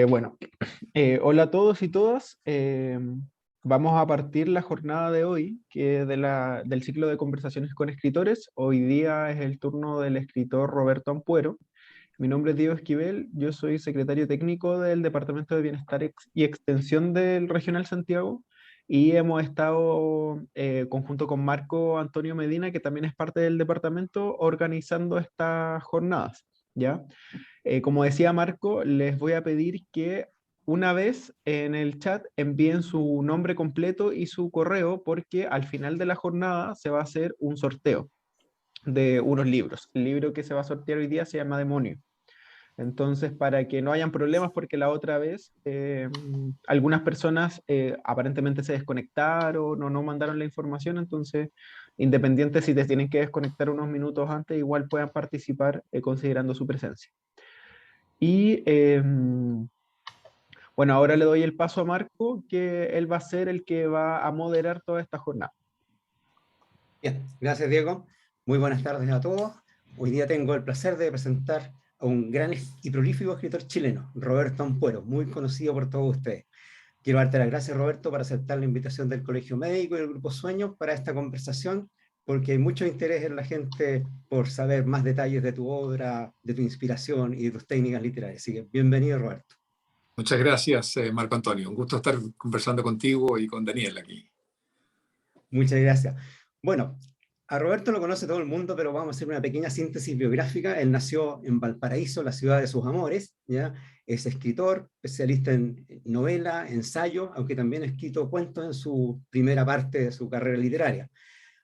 Bueno, hola a todos y todas. Vamos a partir la jornada de hoy, que es del ciclo de conversaciones con escritores. Hoy día es el turno del escritor Roberto Ampuero. Mi nombre es Diego Esquivel, yo soy secretario técnico del Departamento de Bienestar y Extensión del Regional Santiago y hemos estado, conjunto con Marco Antonio Medina, que también es parte del departamento, organizando estas jornadas, ¿ya? Como decía Marco, les voy a pedir que una vez en el chat envíen su nombre completo y su correo porque al final de la jornada se va a hacer un sorteo de unos libros. El libro que se va a sortear hoy día se llama Demonio. Entonces, para que no hayan problemas, porque la otra vez algunas personas aparentemente se desconectaron o no mandaron la información, entonces, independiente si te tienen que desconectar unos minutos antes, igual puedan participar considerando su presencia. Y bueno, ahora le doy el paso a Marco, que él va a ser el que va a moderar toda esta jornada. Bien, gracias Diego. Muy buenas tardes a todos. Hoy día tengo el placer de presentar a un gran y prolífico escritor chileno, Roberto Ampuero, muy conocido por todos ustedes. Quiero darte las gracias, Roberto, por aceptar la invitación del Colegio Médico y del Grupo Sueños para esta conversación, porque hay mucho interés en la gente por saber más detalles de tu obra, de tu inspiración y de tus técnicas literarias. Así que bienvenido, Roberto. Muchas gracias, Marco Antonio. Un gusto estar conversando contigo y con Daniel aquí. Muchas gracias. Bueno, a Roberto lo conoce todo el mundo, pero vamos a hacer una pequeña síntesis biográfica. Él nació en Valparaíso, la ciudad de sus amores, ¿ya? Es escritor, especialista en novela, ensayo, aunque también ha escrito cuentos en su primera parte de su carrera literaria.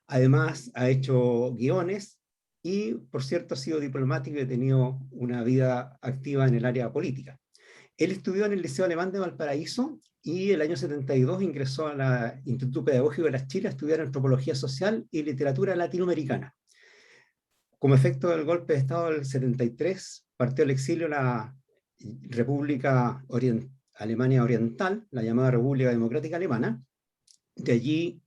Además, ha hecho guiones y, por cierto, ha sido diplomático y ha tenido una vida activa en el área política. Él estudió en el Liceo Alemán de Valparaíso y el año 72 ingresó al Instituto Pedagógico de las Chiles a estudiar Antropología Social y Literatura Latinoamericana. Como efecto del golpe de Estado del 73, partió al exilio la República Alemania Oriental, la llamada República Democrática Alemana. De allí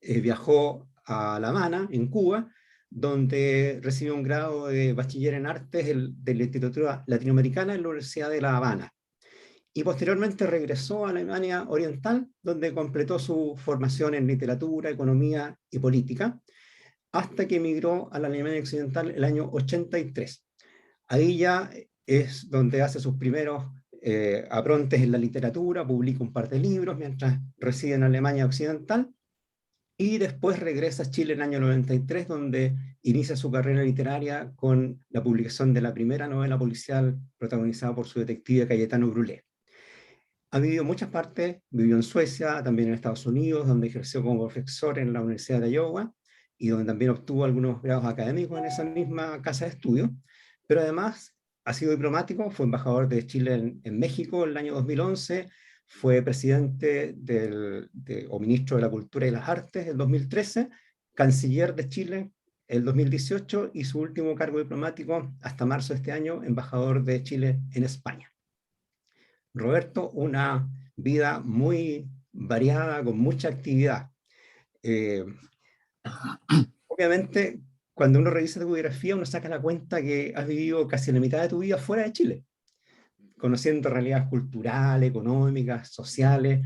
viajó a La Habana, en Cuba, donde recibió un grado de bachiller en artes de literatura latinoamericana en la Universidad de La Habana. Y posteriormente regresó a Alemania Oriental, donde completó su formación en literatura, economía y política, hasta que emigró a la Alemania Occidental el año 83. Ahí ya es donde hace sus primeros aprontes en la literatura, publica un par de libros mientras reside en Alemania Occidental, y después regresa a Chile en el año 93, donde inicia su carrera literaria con la publicación de la primera novela policial protagonizada por su detective Cayetano Brulé. Ha vivido en muchas partes, vivió en Suecia, también en Estados Unidos, donde ejerció como profesor en la Universidad de Iowa y donde también obtuvo algunos grados académicos en esa misma casa de estudio, pero además ha sido diplomático, fue embajador de Chile en México en el año 2011, fue presidente o ministro de la Cultura y las Artes en 2013, canciller de Chile el 2018 y su último cargo diplomático hasta marzo de este año, embajador de Chile en España. Roberto, una vida muy variada, con mucha actividad. Obviamente, cuando uno revisa tu biografía, uno saca la cuenta que has vivido casi la mitad de tu vida fuera de Chile, conociendo realidades culturales, económicas, sociales,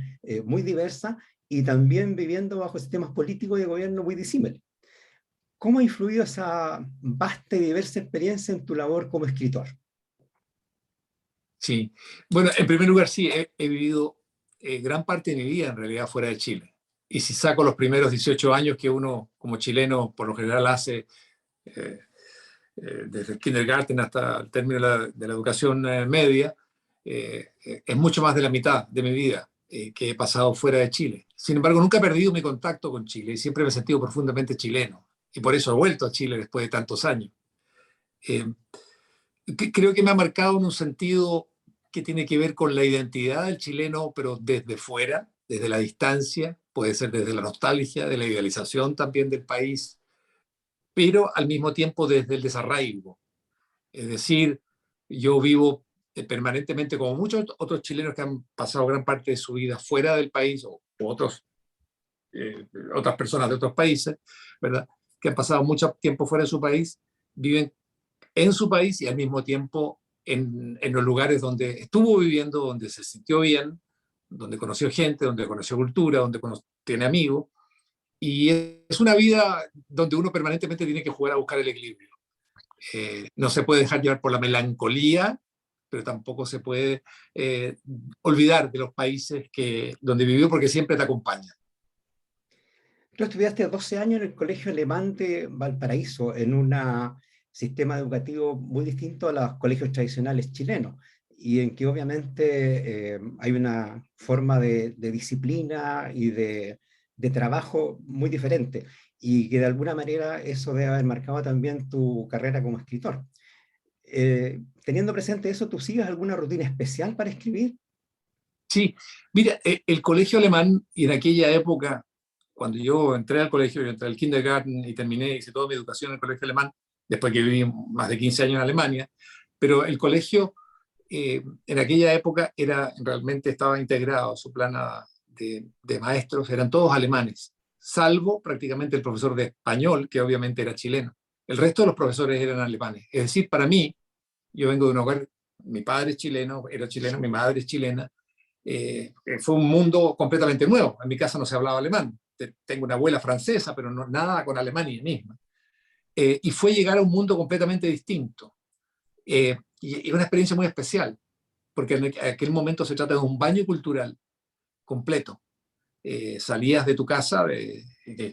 muy diversas, y también viviendo bajo sistemas políticos y de gobierno muy disímiles. ¿Cómo ha influido esa vasta y diversa experiencia en tu labor como escritor? Sí, bueno, en primer lugar, sí, he vivido gran parte de mi vida en realidad fuera de Chile. Y si saco los primeros 18 años que uno como chileno por lo general hace, desde el kindergarten hasta el término de la educación media, es mucho más de la mitad de mi vida que he pasado fuera de Chile. Sin embargo, nunca he perdido mi contacto con Chile y siempre me he sentido profundamente chileno. Y por eso he vuelto a Chile después de tantos años. Creo que me ha marcado en un sentido que tiene que ver con la identidad del chileno, pero desde fuera, desde la distancia, puede ser desde la nostalgia, de la idealización también del país, pero al mismo tiempo desde el desarraigo. Es decir, yo vivo permanentemente, como muchos otros chilenos que han pasado gran parte de su vida fuera del país, o otras personas de otros países, ¿verdad?, que han pasado mucho tiempo fuera de su país, viven en su país y al mismo tiempo en los lugares donde estuvo viviendo, donde se sintió bien, donde conoció gente, donde conoció cultura, donde tiene amigos. Y es una vida donde uno permanentemente tiene que jugar a buscar el equilibrio. No se puede dejar llevar por la melancolía, pero tampoco se puede olvidar de los países donde vivió, porque siempre te acompaña. Tú estudiaste 12 años en el Colegio Alemán de Valparaíso, en un sistema educativo muy distinto a los colegios tradicionales chilenos, y en que obviamente hay una forma de disciplina y de trabajo muy diferente, y que de alguna manera eso debe haber marcado también tu carrera como escritor. Teniendo presente eso, ¿tú sigues alguna rutina especial para escribir? Sí, mira, el colegio alemán, y en aquella época, cuando yo entré al colegio, yo entré al kindergarten y terminé, hice toda mi educación en el colegio alemán, después que viví más de 15 años en Alemania, pero el colegio en aquella época realmente estaba integrado, su plana de maestros eran todos alemanes, salvo prácticamente el profesor de español, que obviamente era chileno. El resto de los profesores eran alemanes. Es decir, para mí, yo vengo de un hogar, mi padre es chileno, era chileno, mi madre es chilena, fue un mundo completamente nuevo. En mi casa no se hablaba alemán. Tengo una abuela francesa, pero no, nada con Alemania misma. Y fue llegar a un mundo completamente distinto. Y una experiencia muy especial, porque en aquel momento se trata de un baño cultural completo. Salías de tu casa,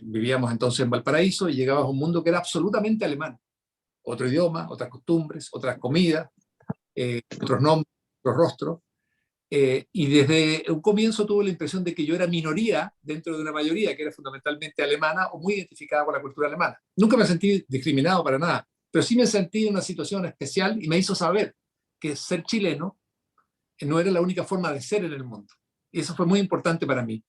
vivíamos entonces en Valparaíso, y llegabas a un mundo que era absolutamente alemán. Otro idioma, otras costumbres, otras comidas, otros nombres, otros rostros. Y desde un comienzo tuve la impresión de que yo era minoría dentro de una mayoría que era fundamentalmente alemana o muy identificada con la cultura alemana. Nunca me sentí discriminado para nada, pero sí me sentí en una situación especial y me hizo saber que ser chileno no era la única forma de ser en el mundo. Y eso fue muy importante para mí,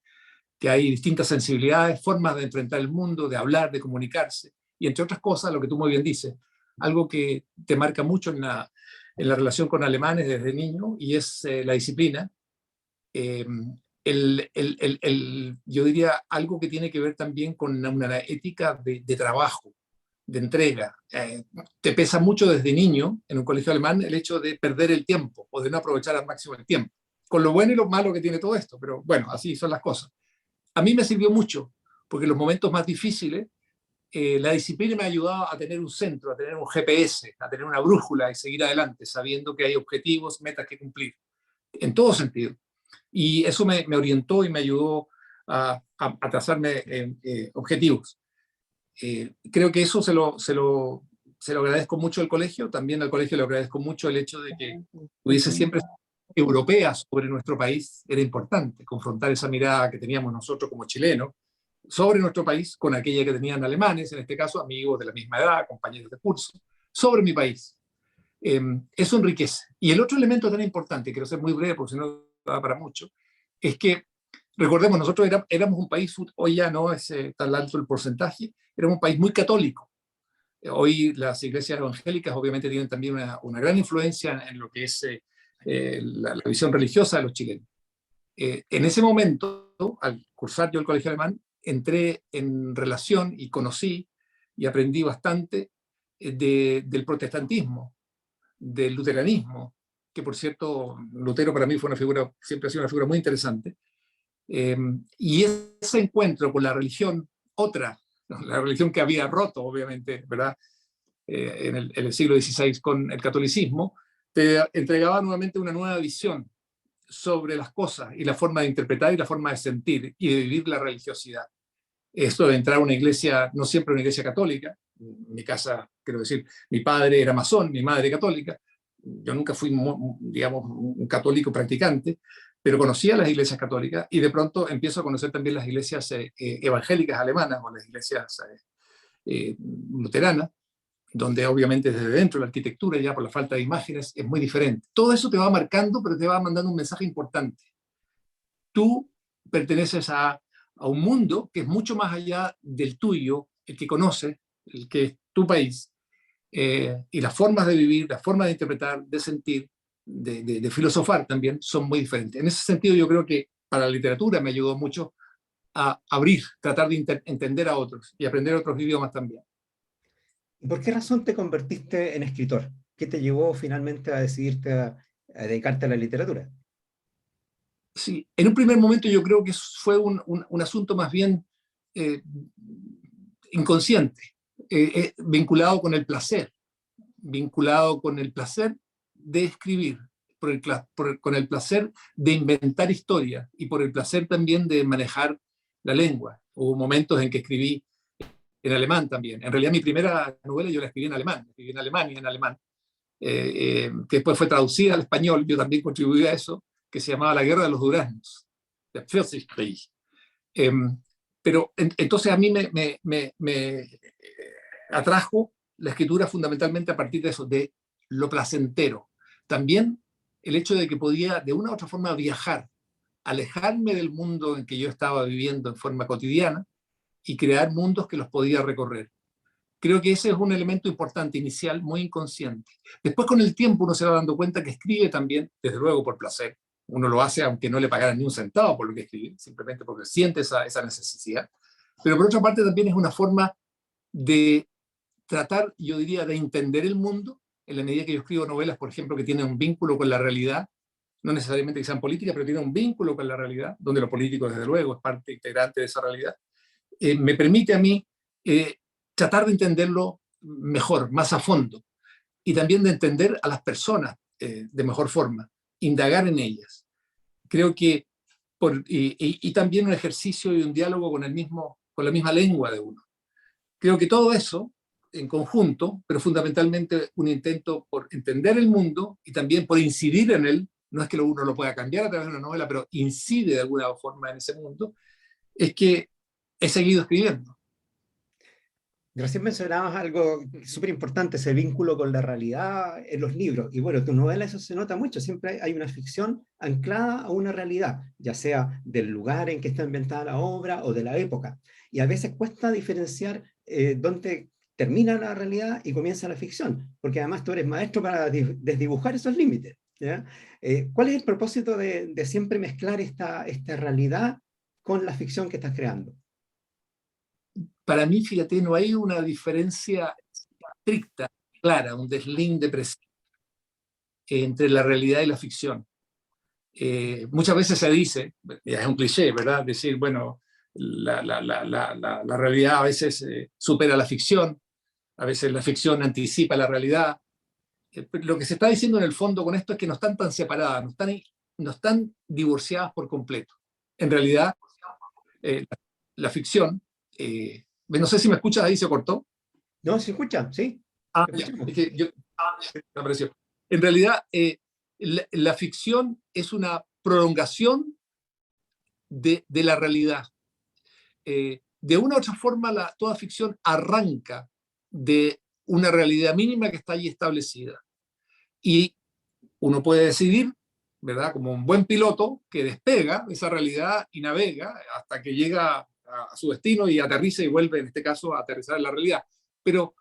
que hay distintas sensibilidades, formas de enfrentar el mundo, de hablar, de comunicarse, y entre otras cosas, lo que tú muy bien dices, algo que te marca mucho en la relación con alemanes desde niño, y es la disciplina. Eh, yo diría algo que tiene que ver también con una ética de trabajo, de entrega. Te pesa mucho desde niño, en un colegio alemán, el hecho de perder el tiempo o de no aprovechar al máximo el tiempo, con lo bueno y lo malo que tiene todo esto, pero bueno, así son las cosas. A mí me sirvió mucho, porque en los momentos más difíciles, la disciplina me ha ayudado a tener un centro, a tener un GPS, a tener una brújula y seguir adelante, sabiendo que hay objetivos, metas que cumplir, en todo sentido. Y eso me orientó y me ayudó a trazarme objetivos. Creo que eso se lo agradezco mucho al colegio, también al colegio le agradezco mucho el hecho de que hubiese siempre europea sobre nuestro país. Era importante confrontar esa mirada que teníamos nosotros como chilenos sobre nuestro país con aquella que tenían alemanes, en este caso amigos de la misma edad, compañeros de curso, sobre mi país. Eso enriquece. Y el otro elemento tan importante, quiero ser muy breve porque si no da para mucho, es que recordemos, nosotros éramos un país, hoy ya no es tan alto el porcentaje, éramos un país muy católico. Hoy las iglesias evangélicas obviamente tienen también una gran influencia en lo que es la visión religiosa de los chilenos. En ese momento, al cursar yo el colegio alemán, entré en relación y conocí y aprendí bastante del protestantismo, del luteranismo, que por cierto, Lutero para mí fue una figura, siempre ha sido una figura muy interesante. Y ese encuentro con la religión, otra, la religión que había roto, obviamente, ¿verdad? En el siglo XVI con el catolicismo, te entregaba nuevamente una nueva visión sobre las cosas y la forma de interpretar y la forma de sentir y de vivir la religiosidad. Esto de entrar a una iglesia, no siempre una iglesia católica, en mi casa, quiero decir, mi padre era masón, mi madre católica, yo nunca fui, digamos, un católico practicante, pero conocía las iglesias católicas y de pronto empiezo a conocer también las iglesias evangélicas alemanas o las iglesias luteranas, donde obviamente desde dentro la arquitectura, ya por la falta de imágenes, es muy diferente. Todo eso te va marcando, pero te va mandando un mensaje importante. Tú perteneces a un mundo que es mucho más allá del tuyo, el que conoces, el que es tu país, y las formas de vivir, las formas de interpretar, de sentir, de filosofar también son muy diferentes. En ese sentido yo creo que para la literatura me ayudó mucho a abrir, tratar de entender a otros y aprender otros idiomas también. ¿Y por qué razón te convertiste en escritor? ¿Qué te llevó finalmente a decidirte a dedicarte a la literatura? Sí, en un primer momento yo creo que fue un asunto más bien eh, inconsciente, vinculado con el placer de escribir, con el placer de inventar historia y por el placer también de manejar la lengua. Hubo momentos en que escribí en alemán también. En realidad mi primera novela yo la escribí en alemán, escribí en alemán y en alemán, que después fue traducida al español, yo también contribuí a eso, que se llamaba La Guerra de los Duraznos, der Pfirsichkrieg. Eh, pero entonces a mí me atrajo la escritura fundamentalmente a partir de eso, de lo placentero. También el hecho de que podía de una u otra forma viajar, alejarme del mundo en que yo estaba viviendo en forma cotidiana y crear mundos que los podía recorrer. Creo que ese es un elemento importante inicial, muy inconsciente. Después con el tiempo uno se va dando cuenta que escribe también, desde luego por placer. Uno lo hace aunque no le pagaran ni un centavo por lo que escribe, simplemente porque siente esa necesidad. Pero por otra parte también es una forma de tratar, yo diría, de entender el mundo, en la medida que yo escribo novelas, por ejemplo, que tienen un vínculo con la realidad, no necesariamente que sean políticas, pero tienen un vínculo con la realidad, donde lo político, desde luego, es parte integrante de esa realidad, me permite a mí tratar de entenderlo mejor, más a fondo, y también de entender a las personas de mejor forma, indagar en ellas. Creo que, y también un ejercicio y un diálogo con la misma lengua de uno. Creo que todo eso en conjunto, pero fundamentalmente un intento por entender el mundo y también por incidir en él, no es que uno lo pueda cambiar a través de una novela, pero incide de alguna forma en ese mundo, es que he seguido escribiendo. Recién mencionabas algo súper importante, ese vínculo con la realidad en los libros. Y bueno, en tus novelas eso se nota mucho. Siempre hay una ficción anclada a una realidad, ya sea del lugar en que está ambientada la obra o de la época. Y a veces cuesta diferenciar dónde termina la realidad y comienza la ficción, porque además tú eres maestro para desdibujar esos límites, ¿ya? ¿Cuál es el propósito de siempre mezclar esta realidad con la ficción que estás creando? Para mí, fíjate, no hay una diferencia estricta, clara, un deslinde preciso entre la realidad y la ficción. Muchas veces se dice, ya es un cliché, ¿verdad? Decir, bueno, la realidad a veces supera la ficción, a veces la ficción anticipa la realidad. Lo que se está diciendo en el fondo con esto es que no están tan separadas, no están divorciadas por completo. En realidad, la ficción, no sé si me escuchas ahí, se cortó. ¿No? ¿Se escucha? ¿Sí? Ya, es que me apareció. En realidad, la ficción es una prolongación de la realidad. De una u otra forma, toda ficción arranca de una realidad mínima que está allí establecida. Y uno puede decidir, ¿verdad? Como un buen piloto que despega de esa realidad y navega hasta que llega a su destino y aterriza y vuelve, en este caso, a aterrizar en la realidad. Pero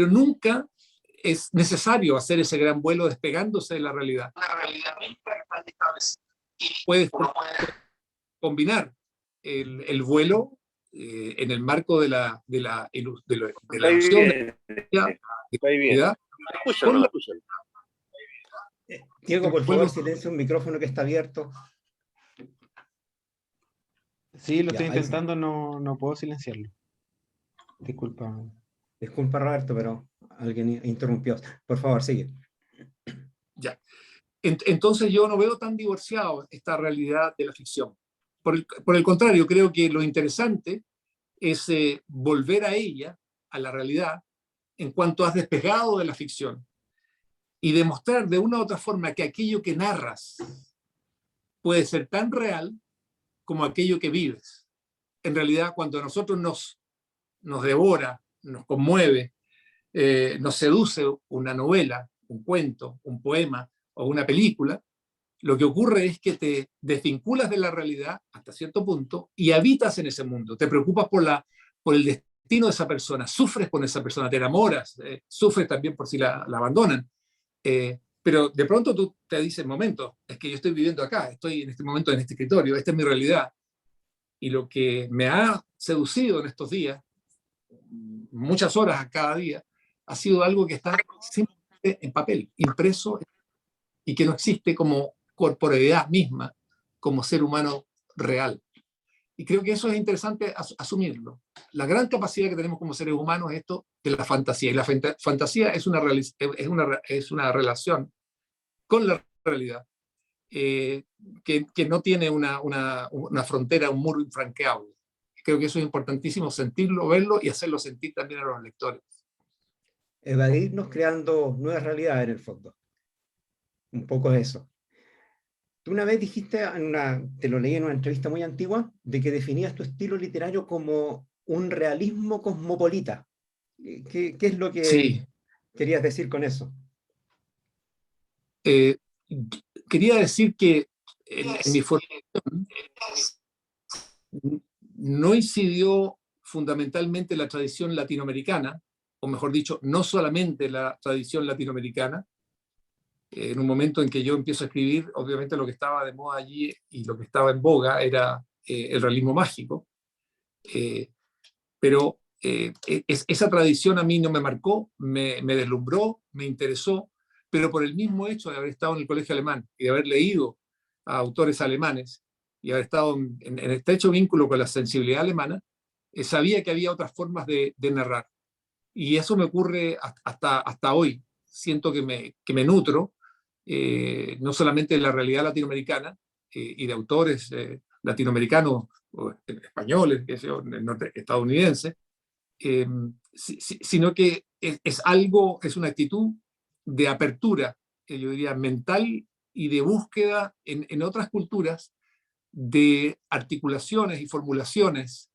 nunca es necesario hacer ese gran vuelo despegándose de la realidad. La realidad misma está establecida. Puedes combinar el vuelo en el marco de la ilusión de la realidad. Escuchan, no escuchan. Diego, por favor, silencia un micrófono que está abierto. Sí, lo Ya, estoy intentando, no puedo silenciarlo. Disculpa. Disculpa, Roberto, pero alguien interrumpió. Por favor, sigue. Ya. Entonces yo no veo tan divorciado esta realidad de la ficción. Por el contrario, creo que lo interesante es volver a ella, a la realidad, en cuanto has despegado de la ficción y demostrar de una u otra forma que aquello que narras puede ser tan real como aquello que vives. En realidad, cuando a nosotros nos devora, nos conmueve, nos seduce una novela, un cuento, un poema o una película, lo que ocurre es que te desvinculas de la realidad hasta cierto punto y habitas en ese mundo. Te preocupas por el destino de esa persona, sufres con esa persona, te enamoras, sufres también por si la abandonan. Pero de pronto tú te dices, momento, es que yo estoy viviendo acá, estoy en este momento en este escritorio, esta es mi realidad. Y lo que me ha seducido en estos días, muchas horas cada día, ha sido algo que está simplemente en papel, impreso, y que no existe como corporeidad misma, como ser humano real. Y creo que eso es interesante asumirlo. La gran capacidad que tenemos como seres humanos es esto de la fantasía. Y la fantasía es una relación con la realidad que no tiene una frontera, un muro infranqueable. Creo que eso es importantísimo, sentirlo, verlo y hacerlo sentir también a los lectores. Evadirnos creando nuevas realidades en el fondo. Un poco eso. Tú una vez dijiste, te lo leí en una entrevista muy antigua, de que definías tu estilo literario como un realismo cosmopolita. ¿Qué es lo que Sí. querías decir con eso? Quería decir que en mi formación no incidió fundamentalmente la tradición latinoamericana, o mejor dicho, no solamente la tradición latinoamericana. En un momento en que yo empiezo a escribir, obviamente lo que estaba de moda allí y lo que estaba en boga era el realismo mágico, pero esa tradición a mí no me marcó, me deslumbró, me interesó, pero por el mismo hecho de haber estado en el colegio alemán y de haber leído a autores alemanes y haber estado en estrecho vínculo con la sensibilidad alemana, sabía que había otras formas de narrar. Y eso me ocurre hasta hoy. Siento que me nutro, no solamente de la realidad latinoamericana y de autores latinoamericanos o españoles, qué sé yo, estadounidenses, sino que es una actitud de apertura, yo diría, mental y de búsqueda en otras culturas de articulaciones y formulaciones,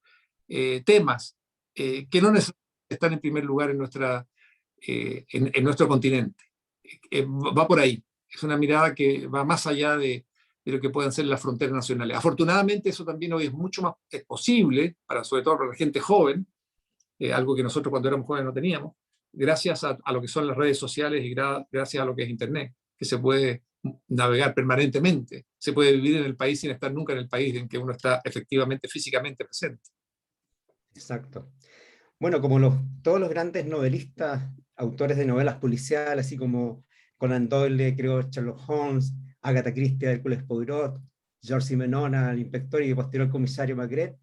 temas que no necesariamente están en primer lugar en nuestro continente. Va por ahí. Es una mirada que va más allá de lo que puedan ser las fronteras nacionales. Afortunadamente eso también hoy es mucho más posible, sobre todo para la gente joven, algo que nosotros cuando éramos jóvenes no teníamos, gracias a lo que son las redes sociales y gracias a lo que es Internet, que se puede navegar permanentemente, se puede vivir en el país sin estar nunca en el país en que uno está efectivamente, físicamente presente. Exacto. Bueno, como todos los grandes novelistas, autores de novelas policiales, así como Conan Doyle, creo Sherlock Holmes, Agatha Christie, Hércules Poirot, George Simenon, el inspector y posterior comisario Maigret,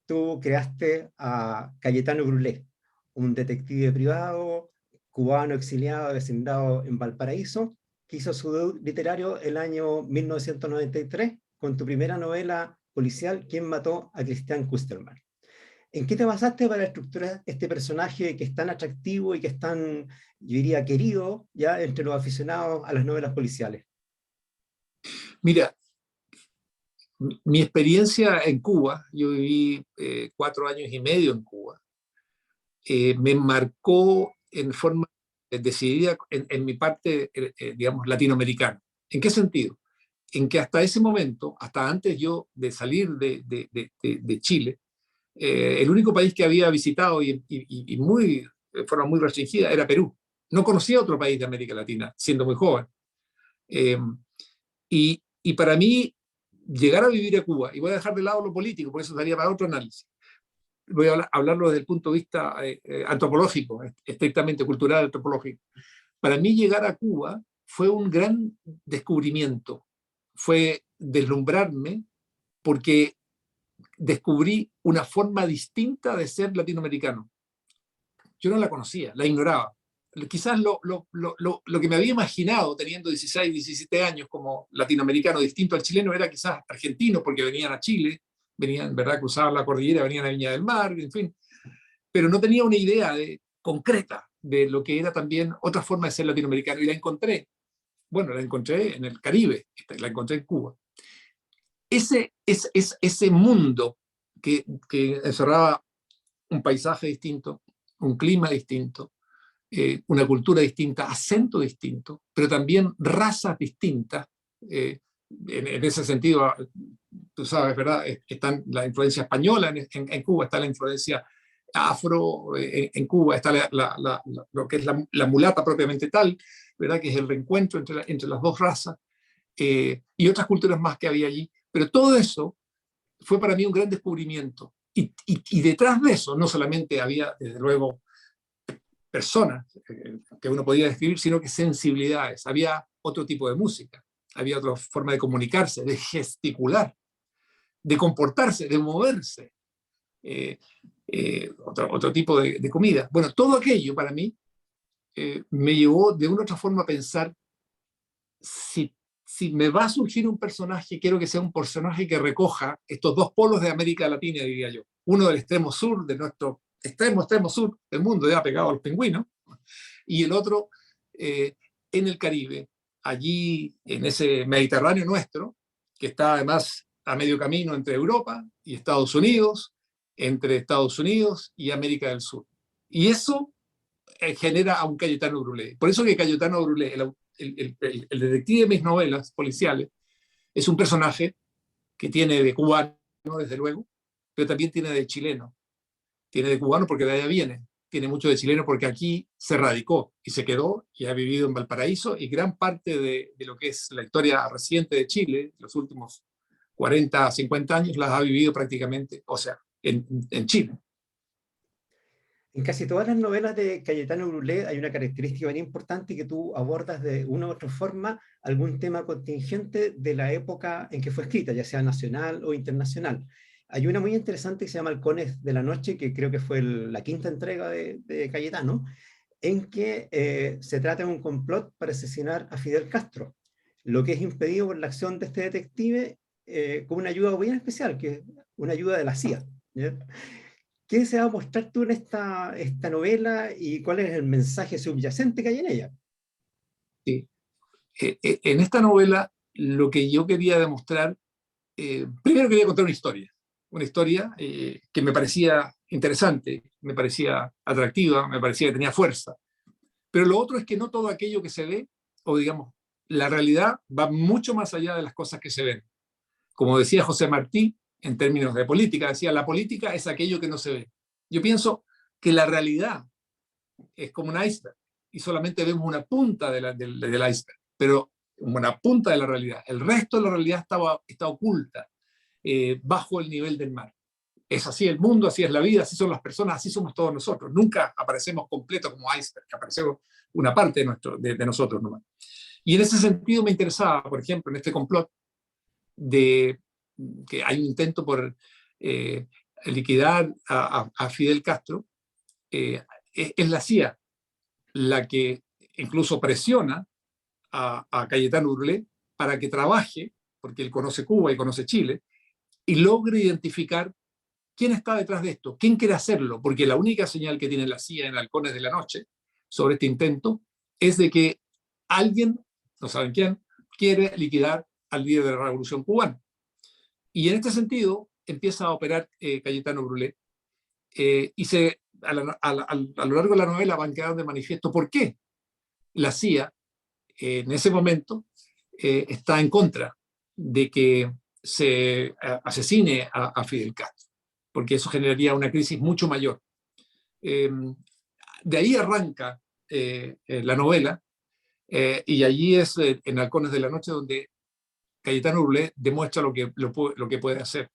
tú creaste a Cayetano Brulé, un detective privado, cubano exiliado, vecindado en Valparaíso, que hizo su debut literario el año 1993 con tu primera novela policial, ¿Quién mató a Christian Kusterman? ¿En qué te basaste para estructurar este personaje que es tan atractivo y que es tan, yo diría, querido ya entre los aficionados a las novelas policiales? Mira, mi experiencia en Cuba, yo viví 4 años y medio en Cuba, me marcó en forma decidida en mi parte, digamos, latinoamericana. ¿En qué sentido? En que hasta ese momento, hasta antes yo de salir de Chile, el único país que había visitado de forma muy restringida era Perú. No conocía otro país de América Latina, siendo muy joven. Y para mí, llegar a vivir a Cuba, y voy a dejar de lado lo político, porque eso daría para otro análisis, voy a hablarlo desde el punto de vista antropológico, estrictamente cultural antropológico. Para mí llegar a Cuba fue un gran descubrimiento, fue deslumbrarme porque descubrí una forma distinta de ser latinoamericano. Yo no la conocía, la ignoraba. Quizás lo que me había imaginado teniendo 16, 17 años como latinoamericano distinto al chileno era quizás argentino porque venían a Chile, venían, ¿verdad?, cruzaban la cordillera, venían a Viña del Mar, en fin. Pero no tenía una idea concreta de lo que era también otra forma de ser latinoamericano y la encontré. Bueno, la encontré en el Caribe, la encontré en Cuba. Ese mundo que encerraba un paisaje distinto, un clima distinto, una cultura distinta, acento distinto, pero también razas distintas. En ese sentido, tú sabes, ¿verdad? Está la influencia española en Cuba, está la influencia afro en Cuba, está lo que es la mulata propiamente tal, ¿verdad? Que es el reencuentro entre las dos razas, y otras culturas más que había allí. Pero todo eso fue para mí un gran descubrimiento. Y detrás de eso no solamente había, desde luego, personas que uno podía describir, sino que sensibilidades. Había otro tipo de música, había otra forma de comunicarse, de gesticular, de comportarse, de moverse, otro tipo de comida. Bueno, todo aquello para mí me llevó de una u otra forma a pensar, si me va a surgir un personaje, quiero que sea un personaje que recoja estos dos polos de América Latina, diría yo. Uno del extremo sur, de nuestro extremo sur del mundo, ya pegado a los pingüinos, y el otro en el Caribe, allí en ese Mediterráneo nuestro, que está además a medio camino entre Europa y Estados Unidos, entre Estados Unidos y América del Sur. Y eso genera a un Cayetano Brulé. Por eso que Cayetano Brulé, el detective de mis novelas policiales, es un personaje que tiene de cubano, desde luego, pero también tiene de chileno. Tiene de cubano porque de allá viene, tiene mucho de chileno porque aquí se radicó y se quedó y ha vivido en Valparaíso, y gran parte de lo que es la historia reciente de Chile, los últimos 40, 50 años, las ha vivido prácticamente, o sea, en Chile. En casi todas las novelas de Cayetano Brulé hay una característica bien importante, que tú abordas de una u otra forma algún tema contingente de la época en que fue escrita, ya sea nacional o internacional. Hay una muy interesante que se llama Halcones de la Noche, que creo que fue la quinta entrega de Cayetano, en que se trata de un complot para asesinar a Fidel Castro, lo que es impedido por la acción de este detective con una ayuda bien especial, que es una ayuda de la CIA, ¿ya? ¿Qué se va a mostrar tú en esta novela y cuál es el mensaje subyacente que hay en ella? Sí. En esta novela lo que yo quería demostrar, primero quería contar una historia que me parecía interesante, me parecía atractiva, me parecía que tenía fuerza. Pero lo otro es que no todo aquello que se ve, o digamos, la realidad va mucho más allá de las cosas que se ven. Como decía José Martí, en términos de política, decía, la política es aquello que no se ve. Yo pienso que la realidad es como un iceberg y solamente vemos una punta del iceberg, pero una punta de la realidad. El resto de la realidad está oculta bajo el nivel del mar. Es así el mundo, así es la vida, así son las personas, así somos todos nosotros. Nunca aparecemos completos como iceberg, que aparecemos una parte de nosotros nomás. Y en ese sentido me interesaba, por ejemplo, en este complot, de que hay un intento por liquidar a Fidel Castro, es la CIA la que incluso presiona a Cayetano Brulé para que trabaje, porque él conoce Cuba y conoce Chile, y logre identificar quién está detrás de esto, quién quiere hacerlo, porque la única señal que tiene la CIA en Halcones de la Noche sobre este intento es de que alguien, no saben quién, quiere liquidar al líder de la Revolución Cubana. Y en este sentido empieza a operar Cayetano Brulé, y a lo largo de la novela van quedando de manifiesto por qué la CIA en ese momento está en contra de que se asesine a Fidel Castro, porque eso generaría una crisis mucho mayor. De ahí arranca la novela, y allí es en Halcones de la Noche donde Cayetano Brulé demuestra lo que puede hacer.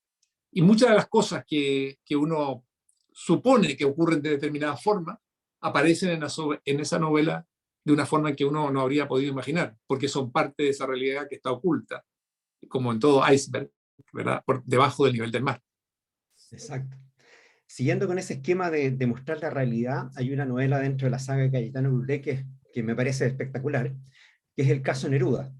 Y muchas de las cosas que uno supone que ocurren de determinada forma aparecen en esa novela de una forma que uno no habría podido imaginar, porque son parte de esa realidad que está oculta, como en todo iceberg, ¿verdad? Por debajo del nivel del mar. Exacto. Siguiendo con ese esquema de mostrar la realidad, hay una novela dentro de la saga de Cayetano Brulé que me parece espectacular, que es el caso Neruda.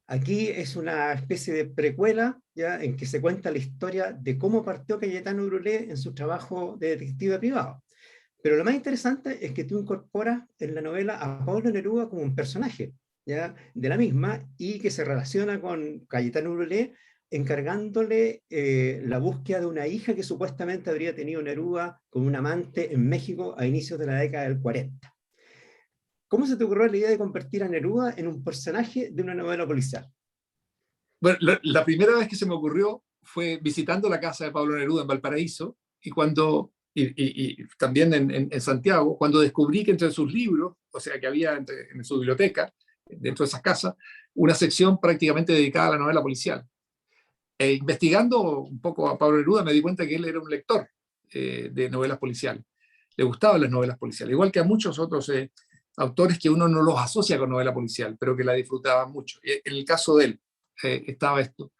Aquí es una especie de precuela, ¿ya?, en que se cuenta la historia de cómo partió Cayetano Brulé en su trabajo de detective privado. Pero lo más interesante es que tú incorporas en la novela a Pablo Neruda como un personaje, ¿ya?, de la misma, y que se relaciona con Cayetano Brulé, encargándole la búsqueda de una hija que supuestamente habría tenido Neruda con un amante en México a inicios de la década del 40. ¿Cómo se te ocurrió la idea de convertir a Neruda en un personaje de una novela policial? Bueno, la primera vez que se me ocurrió fue visitando la casa de Pablo Neruda en Valparaíso, y también en Santiago, cuando descubrí que entre sus libros, o sea, que había en su biblioteca, dentro de esas casas, una sección prácticamente dedicada a la novela policial. Investigando un poco a Pablo Neruda me di cuenta que él era un lector de novelas policiales. le gustaban las novelas policiales, igual que a muchos otros autores que uno no los asocia con novela policial, pero que la disfrutaban mucho. En el caso de él estaba esto.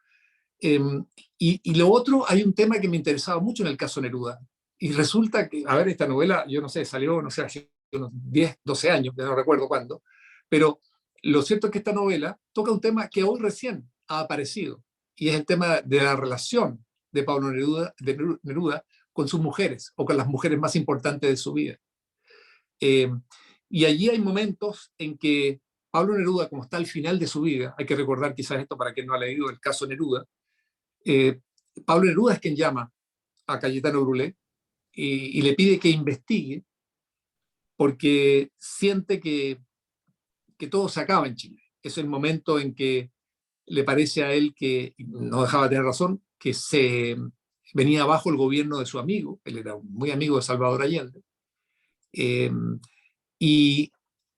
Y lo otro, hay un tema que me interesaba mucho en el caso Neruda, y resulta que, a ver, esta novela, yo no sé, salió, no sé, hace unos 10, 12 años, ya no recuerdo cuándo, pero lo cierto es que esta novela toca un tema que hoy recién ha aparecido, y es el tema de la relación de Pablo Neruda con sus mujeres, o con las mujeres más importantes de su vida. Y allí hay momentos en que Pablo Neruda, como está al final de su vida, hay que recordar quizás esto para quien no ha leído el caso Neruda, Pablo Neruda es quien llama a Cayetano Brulé y le pide que investigue porque siente que todo se acaba en Chile. Es el momento en que le parece a él que, no dejaba de tener razón, que se venía abajo el gobierno de su amigo, él era muy amigo de Salvador Allende, y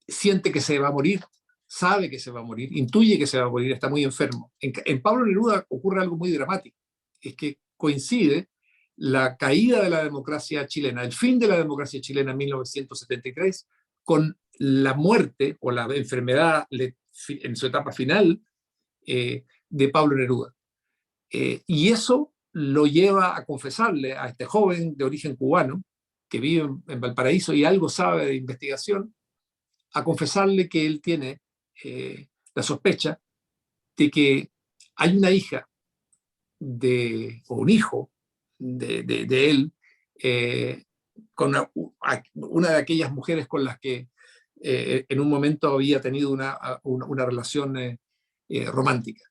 siente que se va a morir, sabe que se va a morir, intuye que se va a morir, está muy enfermo. En Pablo Neruda ocurre algo muy dramático, es que coincide la caída de la democracia chilena, el fin de la democracia chilena en 1973, con la muerte o la enfermedad en su etapa final de Pablo Neruda. Y eso lo lleva a confesarle a este joven de origen cubano, que vive en Valparaíso y algo sabe de investigación, a confesarle que él tiene la sospecha de que hay una hija o un hijo de él con una de aquellas mujeres con las que en un momento había tenido una relación romántica.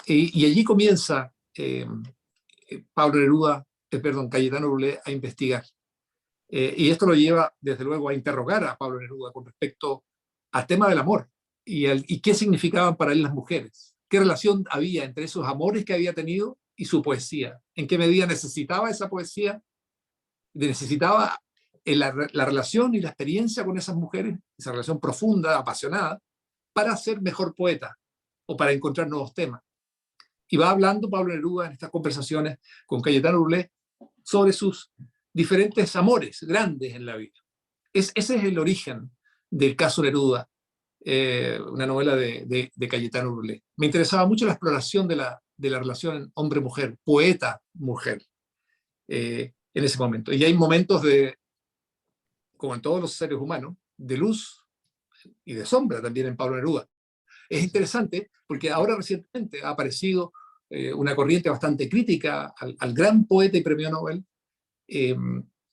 Y allí comienza Pablo Neruda, Cayetano Brulé a investigar. Y esto lo lleva, desde luego, a interrogar a Pablo Neruda con respecto al tema del amor y qué significaban para él las mujeres. ¿Qué relación había entre esos amores que había tenido y su poesía? ¿En qué medida necesitaba esa poesía? ¿Necesitaba la relación y la experiencia con esas mujeres, esa relación profunda, apasionada, para ser mejor poeta o para encontrar nuevos temas? Y va hablando Pablo Neruda en estas conversaciones con Cayetano Brulé sobre sus diferentes amores grandes en la vida. Ese es el origen del caso Neruda, una novela de Cayetano Brulé. Me interesaba mucho la exploración de la relación hombre-mujer, poeta-mujer, en ese momento. Y hay momentos como en todos los seres humanos, de luz y de sombra también en Pablo Neruda. Es interesante porque ahora recientemente ha aparecido una corriente bastante crítica al gran poeta y premio Nobel.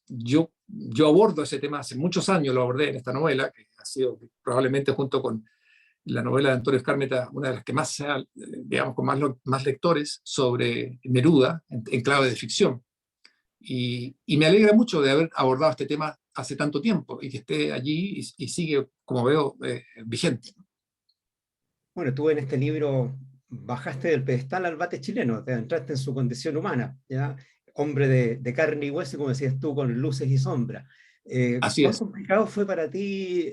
Yo abordo ese tema hace muchos años, lo abordé en esta novela, que ha sido probablemente junto con la novela de Antonio Skármeta una de las que más sea, digamos, con más lectores sobre Neruda en clave de ficción. Y me alegra mucho de haber abordado este tema hace tanto tiempo y que esté allí y sigue, como veo, vigente. Bueno, tú en este libro bajaste del pedestal al bate chileno, te entraste en su condición humana, ¿ya? Hombre de carne y hueso, como decías tú, con luces y sombras. Así ¿Cuán es. complicado fue para ti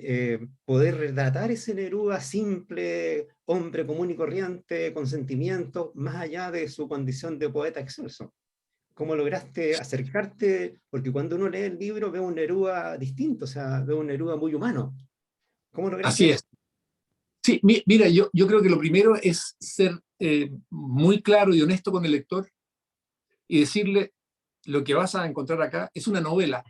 poder retratar ese Neruda simple, hombre común y corriente, con sentimientos, más allá de su condición de poeta excelso? ¿Cómo lograste acercarte? Porque cuando uno lee el libro ve un Neruda distinto, o sea, ve un Neruda muy humano. ¿Cómo lograste Así eso? es. Sí, mira, yo creo que lo primero es ser muy claro y honesto con el lector y decirle: lo que vas a encontrar acá es una novela,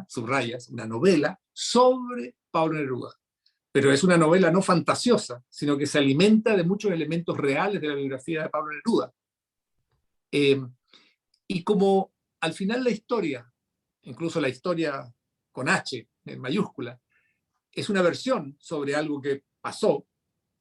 subrayas, una novela sobre Pablo Neruda. Pero es una novela no fantasiosa, sino que se alimenta de muchos elementos reales de la biografía de Pablo Neruda. Y como al final la historia, incluso la historia con H, en mayúscula, es una versión sobre algo que pasó,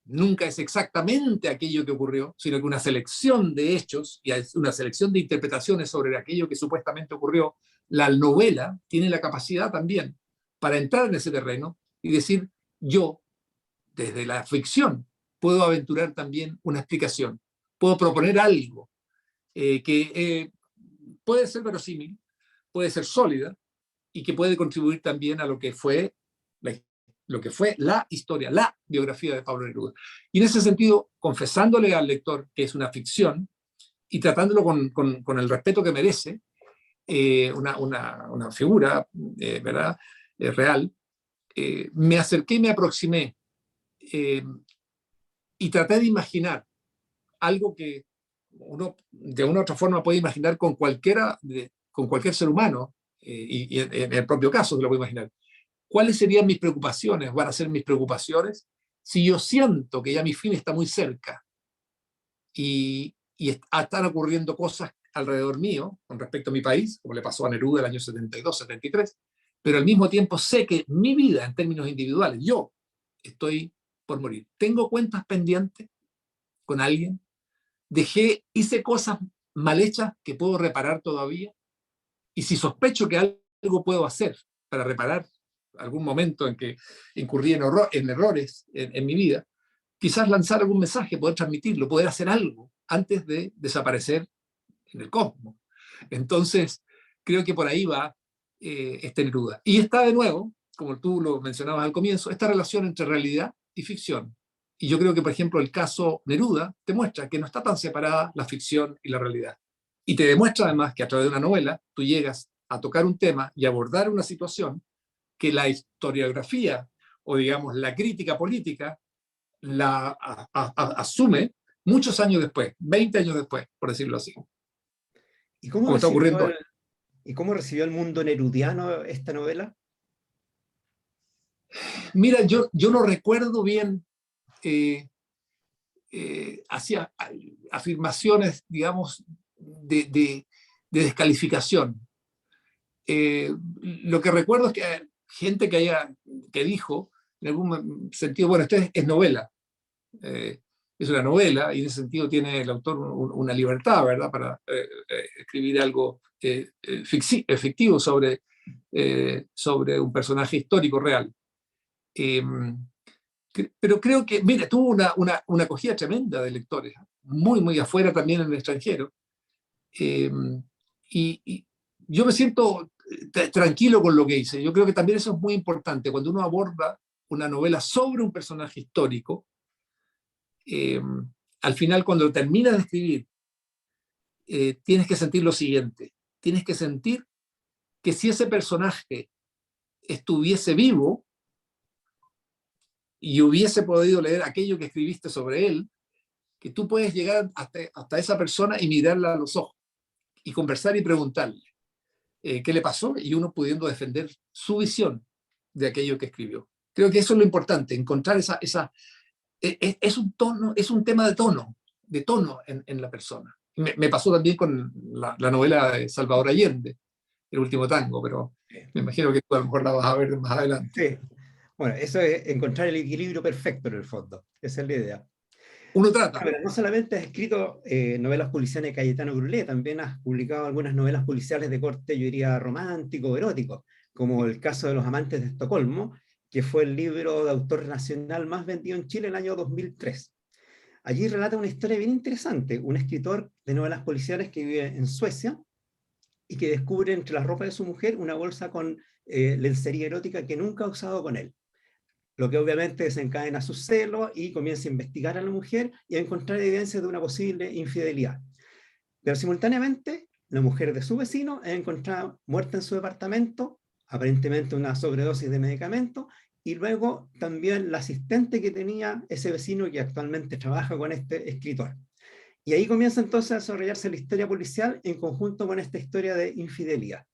nunca es exactamente aquello que ocurrió, sino que una selección de hechos y una selección de interpretaciones sobre aquello que supuestamente ocurrió. La novela tiene la capacidad también para entrar en ese terreno y decir: yo, desde la ficción, puedo aventurar también una explicación, puedo proponer algo que puede ser verosímil, puede ser sólida y que puede contribuir también a lo que fue la historia, la biografía de Pablo Neruda. Y en ese sentido, confesándole al lector que es una ficción y tratándolo con el respeto que merece, una figura, ¿verdad? Real, me acerqué y me aproximé y traté de imaginar algo que uno de una u otra forma puede imaginar con con cualquier ser humano, y en el propio caso se lo puede imaginar. ¿Cuáles serían mis preocupaciones? ¿Van a ser mis preocupaciones? Si yo siento que ya mi fin está muy cerca y están ocurriendo cosas alrededor mío con respecto a mi país, como le pasó a Neruda el año 72, 73, pero al mismo tiempo sé que mi vida en términos individuales, yo estoy por morir. ¿Tengo cuentas pendientes con alguien? Hice cosas mal hechas que puedo reparar todavía, y si sospecho que algo puedo hacer para reparar algún momento en que incurrí en errores en mi vida, quizás lanzar algún mensaje, poder transmitirlo, poder hacer algo antes de desaparecer en el cosmos. Entonces, creo que por ahí va este Neruda. Y está de nuevo, como tú lo mencionabas al comienzo, esta relación entre realidad y ficción. Y yo creo que, por ejemplo, el caso Neruda te muestra que no está tan separada la ficción y la realidad. Y te demuestra además que a través de una novela tú llegas a tocar un tema y abordar una situación que la historiografía o, digamos, la crítica política asume muchos años después, 20 años después, por decirlo así, ¿Y cómo como está recibió ocurriendo hoy. y cómo recibió el mundo nerudiano esta novela? Mira, yo no recuerdo bien, eh, hacía afirmaciones, digamos, de descalificación. Lo que recuerdo es que gente que dijo, en algún sentido, bueno, esto es novela, eh, es una novela, y en ese sentido tiene el autor una libertad, ¿verdad?, para escribir algo fictivo sobre un personaje histórico real. Eh, pero creo que, mira, tuvo una acogida tremenda de lectores, muy, muy afuera también en el extranjero. Eh, y yo me siento tranquilo con lo que hice. Yo creo que también eso es muy importante. Cuando uno aborda una novela sobre un personaje histórico, eh, al final, cuando terminas de escribir, tienes que sentir lo siguiente. Tienes que sentir que si ese personaje estuviese vivo y hubiese podido leer aquello que escribiste sobre él, que tú puedes llegar hasta esa persona y mirarla a los ojos y conversar y preguntarle qué le pasó, y uno pudiendo defender su visión de aquello que escribió. Creo que eso es lo importante, encontrar es un tono, es un tema de tono en la persona. Me pasó también con la novela de Salvador Allende, El último tango, pero me imagino que tú a lo mejor la vas a ver más adelante. Sí. Bueno, eso es encontrar el equilibrio perfecto en el fondo. Esa es la idea. Uno trata. Pero no solamente has escrito novelas policiales de Cayetano Brulé, también has publicado algunas novelas policiales de corte, yo diría, romántico, erótico, como el caso de Los amantes de Estocolmo, que fue el libro de autor nacional más vendido en Chile en el año 2003. Allí relata una historia bien interesante, un escritor de novelas policiales que vive en Suecia y que descubre entre la ropa de su mujer una bolsa con lencería erótica que nunca ha usado con él, lo que obviamente desencadena sus celos y comienza a investigar a la mujer y a encontrar evidencia de una posible infidelidad. Pero simultáneamente, la mujer de su vecino es encontrada muerta en su departamento, aparentemente una sobredosis de medicamentos, y luego también la asistente que tenía ese vecino que actualmente trabaja con este escritor. Y ahí comienza entonces a desarrollarse la historia policial en conjunto con esta historia de infidelidad.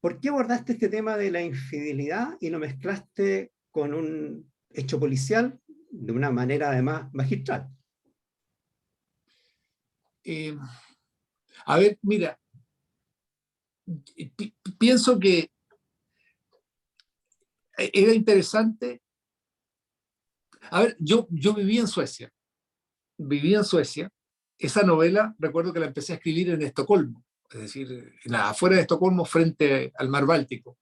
¿Por qué abordaste este tema de la infidelidad y lo mezclaste con un hecho policial de una manera además magistral? Eh, a ver, mira, pienso que era interesante. A ver, yo viví en Suecia. Esa novela, recuerdo que la empecé a escribir en Estocolmo, es decir, afuera de Estocolmo, frente al mar Báltico,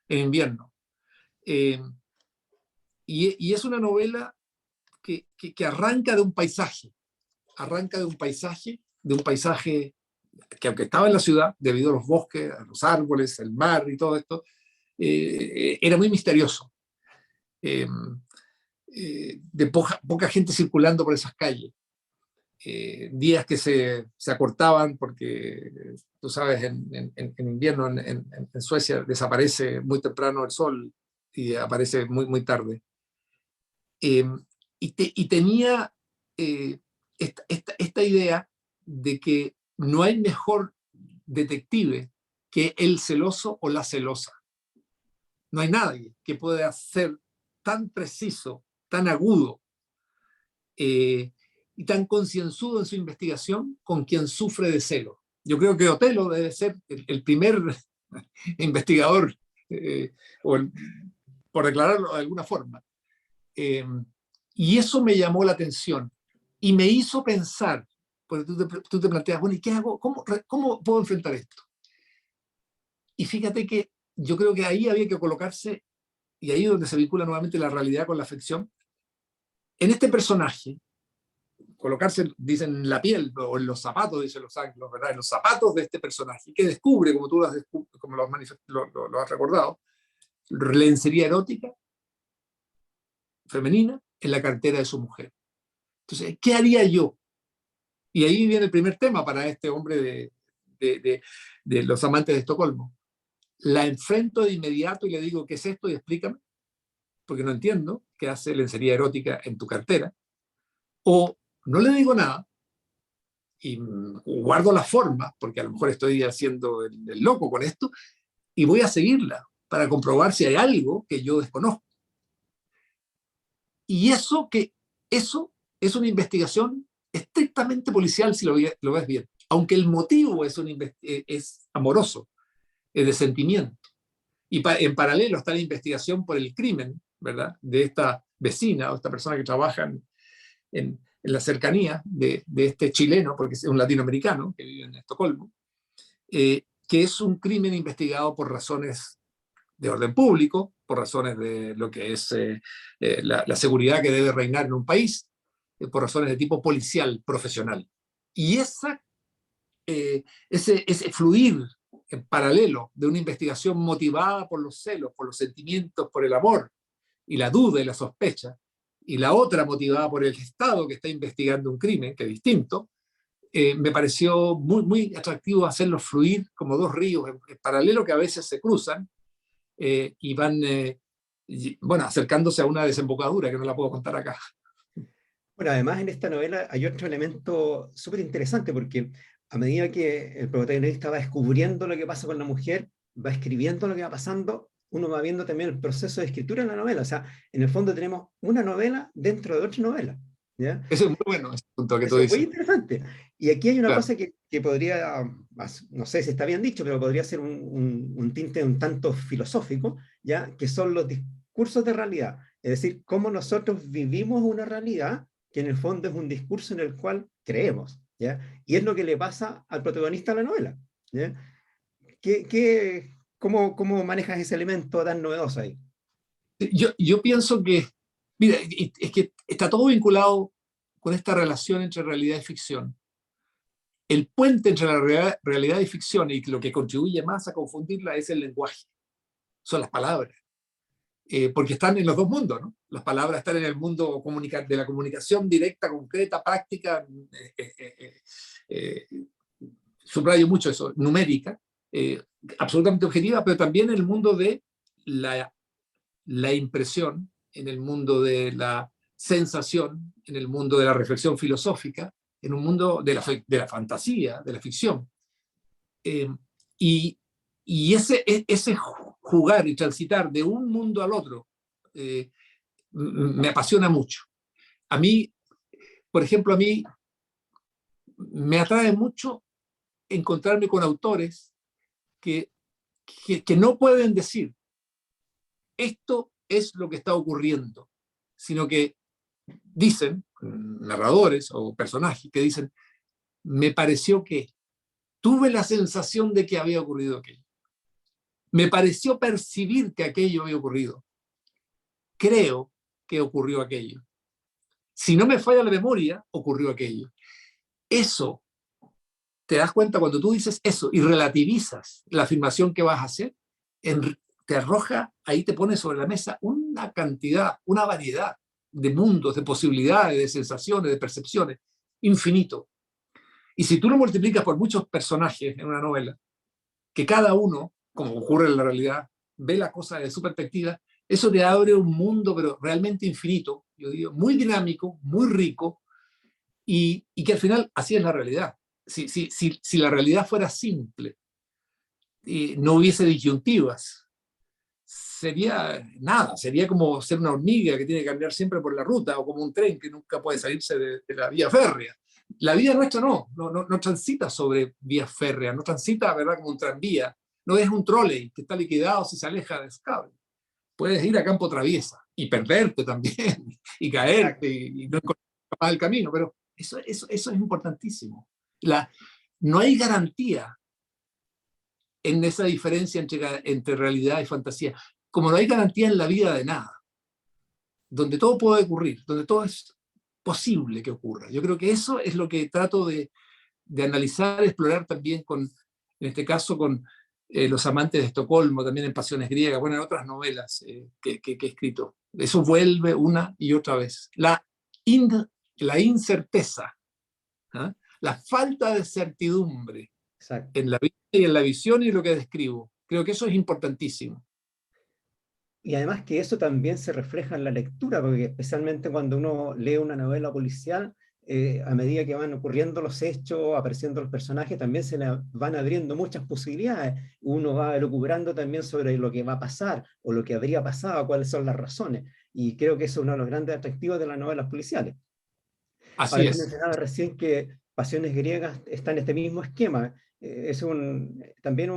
en invierno. Eh, y es una novela que arranca de un paisaje, de un paisaje que, aunque estaba en la ciudad, debido a los bosques, a los árboles, el mar y todo esto, era muy misterioso. Eh, de poca gente circulando por esas calles. Días que se acortaban porque tú sabes, en invierno en Suecia desaparece muy temprano el sol y aparece muy tarde. Y tenía esta idea de que no hay mejor detective que el celoso o la celosa. No hay nadie que pueda ser tan preciso, tan agudo y tan concienzudo en su investigación con quien sufre de celo. Yo creo que Otelo debe ser el primer investigador, por declararlo de alguna forma. Y eso me llamó la atención y me hizo pensar, porque tú te planteas, bueno, ¿y qué hago? ¿Cómo puedo enfrentar esto? Y fíjate que yo creo que ahí había que colocarse, y ahí es donde se vincula nuevamente la realidad con la ficción, en este personaje, colocarse, dicen, en la piel, o en los zapatos, dicen los anglos, ¿verdad? En los zapatos de este personaje, que descubre, como tú lo has recordado, lencería erótica, femenina, en la cartera de su mujer. Entonces, ¿qué haría yo? Y ahí viene el primer tema para este hombre de los amantes de Estocolmo. La enfrento de inmediato y le digo, ¿qué es esto? Y explícame, porque no entiendo qué hace lencería erótica en tu cartera. O no le digo nada y guardo la forma, porque a lo mejor estoy haciendo el loco con esto, y voy a seguirla para comprobar si hay algo que yo desconozco. Y eso es una investigación estrictamente policial, si lo ves bien, aunque el motivo es amoroso, es de sentimiento. Y en paralelo está la investigación por el crimen, ¿verdad?, de esta vecina o esta persona que trabaja en la cercanía de este chileno, porque es un latinoamericano que vive en Estocolmo, que es un crimen investigado por razones de orden público, por razones de lo que es la seguridad que debe reinar en un país, por razones de tipo policial, profesional. Y ese fluir en paralelo de una investigación motivada por los celos, por los sentimientos, por el amor, y la duda y la sospecha, y la otra motivada por el Estado que está investigando un crimen, que es distinto, me pareció muy atractivo hacerlos fluir como dos ríos en paralelo que a veces se cruzan y van, bueno, acercándose a una desembocadura que no la puedo contar acá. Bueno, además en esta novela hay otro elemento súper interesante porque a medida que el protagonista va descubriendo lo que pasa con la mujer, va escribiendo lo que va pasando, uno va viendo también el proceso de escritura de la novela. O sea, en el fondo tenemos una novela dentro de otra novela, ¿ya? Eso es muy bueno, ese punto que tú Eso es muy dices. interesante. Y aquí hay una Claro. cosa que podría, no sé si está bien dicho, pero podría ser un tinte un tanto filosófico, ¿ya? Que son los discursos de realidad. Es decir, cómo nosotros vivimos una realidad que en el fondo es un discurso en el cual creemos, ¿ya? Y es lo que le pasa al protagonista de la novela, ¿ya? ¿Cómo manejas ese elemento tan novedoso ahí? Yo pienso que, mira, es que está todo vinculado con esta relación entre realidad y ficción. El puente entre la realidad y ficción, y lo que contribuye más a confundirla, es el lenguaje, son las palabras. Porque están en los dos mundos, ¿no? Las palabras están en el mundo de la comunicación directa, concreta, práctica, subrayo mucho eso, numérica, absolutamente objetiva, pero también en el mundo de la impresión, en el mundo de la sensación, en el mundo de la reflexión filosófica, en un mundo de la fantasía, de la ficción. Y ese jugar y transitar de un mundo al otro me apasiona mucho. A mí, por ejemplo, a mí me atrae mucho encontrarme con autores que no pueden decir esto es lo que está ocurriendo, sino que dicen, narradores o personajes que dicen, me pareció que tuve la sensación de que había ocurrido aquello. Me pareció percibir que aquello había ocurrido. Creo que ocurrió aquello. Si no me falla la memoria, ocurrió aquello. Eso, te das cuenta cuando tú dices eso y relativizas la afirmación que vas a hacer, te arroja, ahí te pone sobre la mesa una cantidad, una variedad de mundos, de posibilidades, de sensaciones, de percepciones, infinito. Y si tú lo multiplicas por muchos personajes en una novela, que cada uno, como ocurre en la realidad, ve la cosa desde su perspectiva, eso te abre un mundo, pero realmente infinito, yo digo, muy dinámico, muy rico, y que al final así es la realidad. Si la realidad fuera simple, y no hubiese disyuntivas, sería nada, sería como ser una hormiga que tiene que caminar siempre por la ruta, o como un tren que nunca puede salirse de la vía férrea. La vida nuestra no transita sobre vías férreas, no transita, ¿verdad?, como un tranvía, no es un trolley que está liquidado si se aleja de su cable. Puedes ir a campo traviesa y perderte también, y caerte, y no encontrar el camino, pero eso es importantísimo. No hay garantía en esa diferencia entre realidad y fantasía, como no hay garantía en la vida de nada, donde todo puede ocurrir, donde todo es posible que ocurra. Yo creo que eso es lo que trato de analizar, explorar también en este caso con Los amantes de Estocolmo, también en Pasiones griegas, bueno, en otras novelas que he escrito. Eso vuelve una y otra vez. La incerteza, ¿eh? La falta de certidumbre. Exacto. En la vida y en la visión y lo que describo. Creo que eso es importantísimo. Y además que eso también se refleja en la lectura, porque especialmente cuando uno lee una novela policial, a medida que van ocurriendo los hechos, apareciendo los personajes, también se le van abriendo muchas posibilidades. Uno va elucubrando también sobre lo que va a pasar, o lo que habría pasado, cuáles son las razones. Y creo que eso es uno de los grandes atractivos de las novelas policiales. Así Ahora, tú es. mencionabas recién que Pasiones griegas está en este mismo esquema. Es también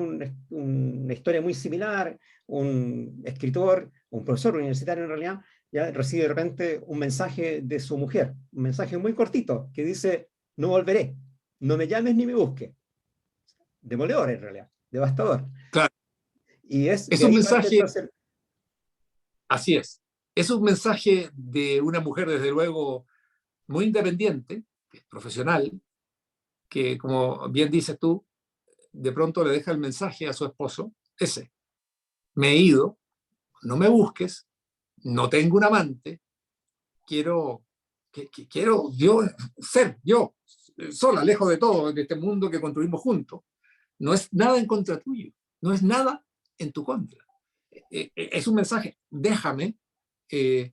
una historia muy similar. Un escritor, un profesor universitario en realidad, ya recibe de repente un mensaje de su mujer, un mensaje muy cortito, que dice: no volveré, no me llames ni me busques. Demoledor en realidad, devastador. Claro. Y es Es de un ahí parte mensaje, entonces. así es. Es un mensaje de una mujer, desde luego, muy independiente, profesional, que, como bien dices tú, de pronto le deja el mensaje a su esposo, ese: me he ido, no me busques, no tengo un amante, quiero ser yo, sola, lejos de todo, de este mundo que construimos juntos. No es nada en contra tuyo, no es nada en tu contra. Es un mensaje: eh,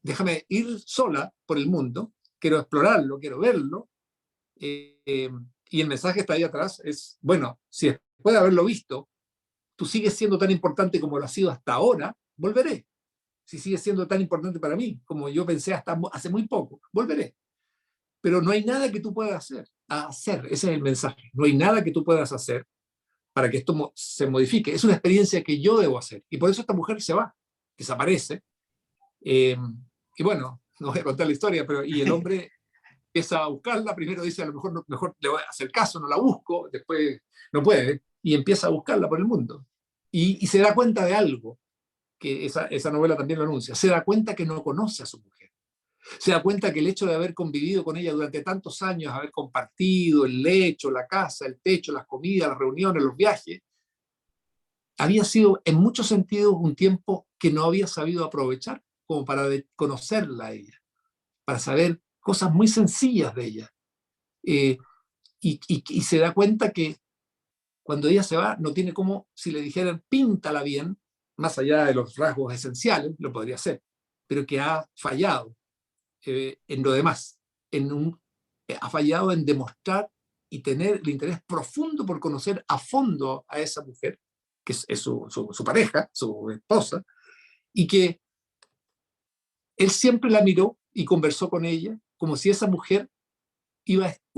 déjame ir sola por el mundo, quiero explorarlo, quiero verlo, y el mensaje está ahí atrás, es, bueno, si después de haberlo visto, tú sigues siendo tan importante como lo has sido hasta ahora, volveré. Si sigues siendo tan importante para mí como yo pensé hasta hace muy poco, volveré. Pero no hay nada que tú puedas hacer, ese es el mensaje, no hay nada que tú puedas hacer para que esto se modifique. Es una experiencia que yo debo hacer. Y por eso esta mujer se va, desaparece. Y bueno, no voy a contar la historia, pero y el hombre empieza a buscarla. Primero dice: a lo mejor, mejor le voy a hacer caso, no la busco. Después no puede. Y empieza a buscarla por el mundo. Y se da cuenta de algo, que esa novela también lo anuncia. Se da cuenta que no conoce a su mujer. Se da cuenta que el hecho de haber convivido con ella durante tantos años, haber compartido el lecho, la casa, el techo, las comidas, las reuniones, los viajes, había sido en muchos sentidos un tiempo que no había sabido aprovechar como para conocerla a ella, para saber cosas muy sencillas de ella. Eh, y se da cuenta que cuando ella se va, no tiene como, si le dijeran píntala bien, más allá de los rasgos esenciales, lo podría hacer, pero que ha fallado en lo demás, ha fallado en demostrar y tener el interés profundo por conocer a fondo a esa mujer, que es su pareja, su esposa, y que él siempre la miró y conversó con ella como si esa mujer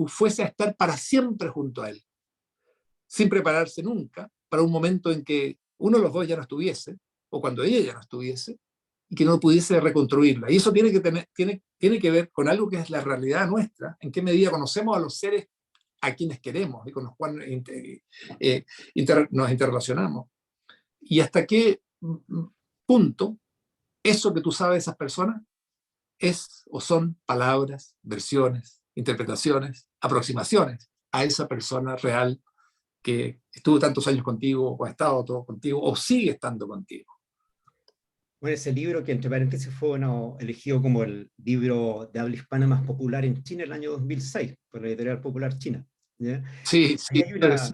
fuese a estar para siempre junto a él, sin prepararse nunca para un momento en que uno de los dos ya no estuviese, o cuando ella ya no estuviese, y que no pudiese reconstruirla. Y eso tiene que ver con algo que es la realidad nuestra, en qué medida conocemos a los seres a quienes queremos y con los cuales nos interrelacionamos. Y hasta qué punto eso que tú sabes de esas personas es o son palabras, versiones, interpretaciones, aproximaciones a esa persona real que estuvo tantos años contigo, o ha estado todo contigo, o sigue estando contigo. Bueno, ese libro que entre paréntesis fue elegido como el libro de habla hispana más popular en China el año 2006 por la Editorial Popular China. ¿Ya? Sí, Ahí sí, hay creo que sí.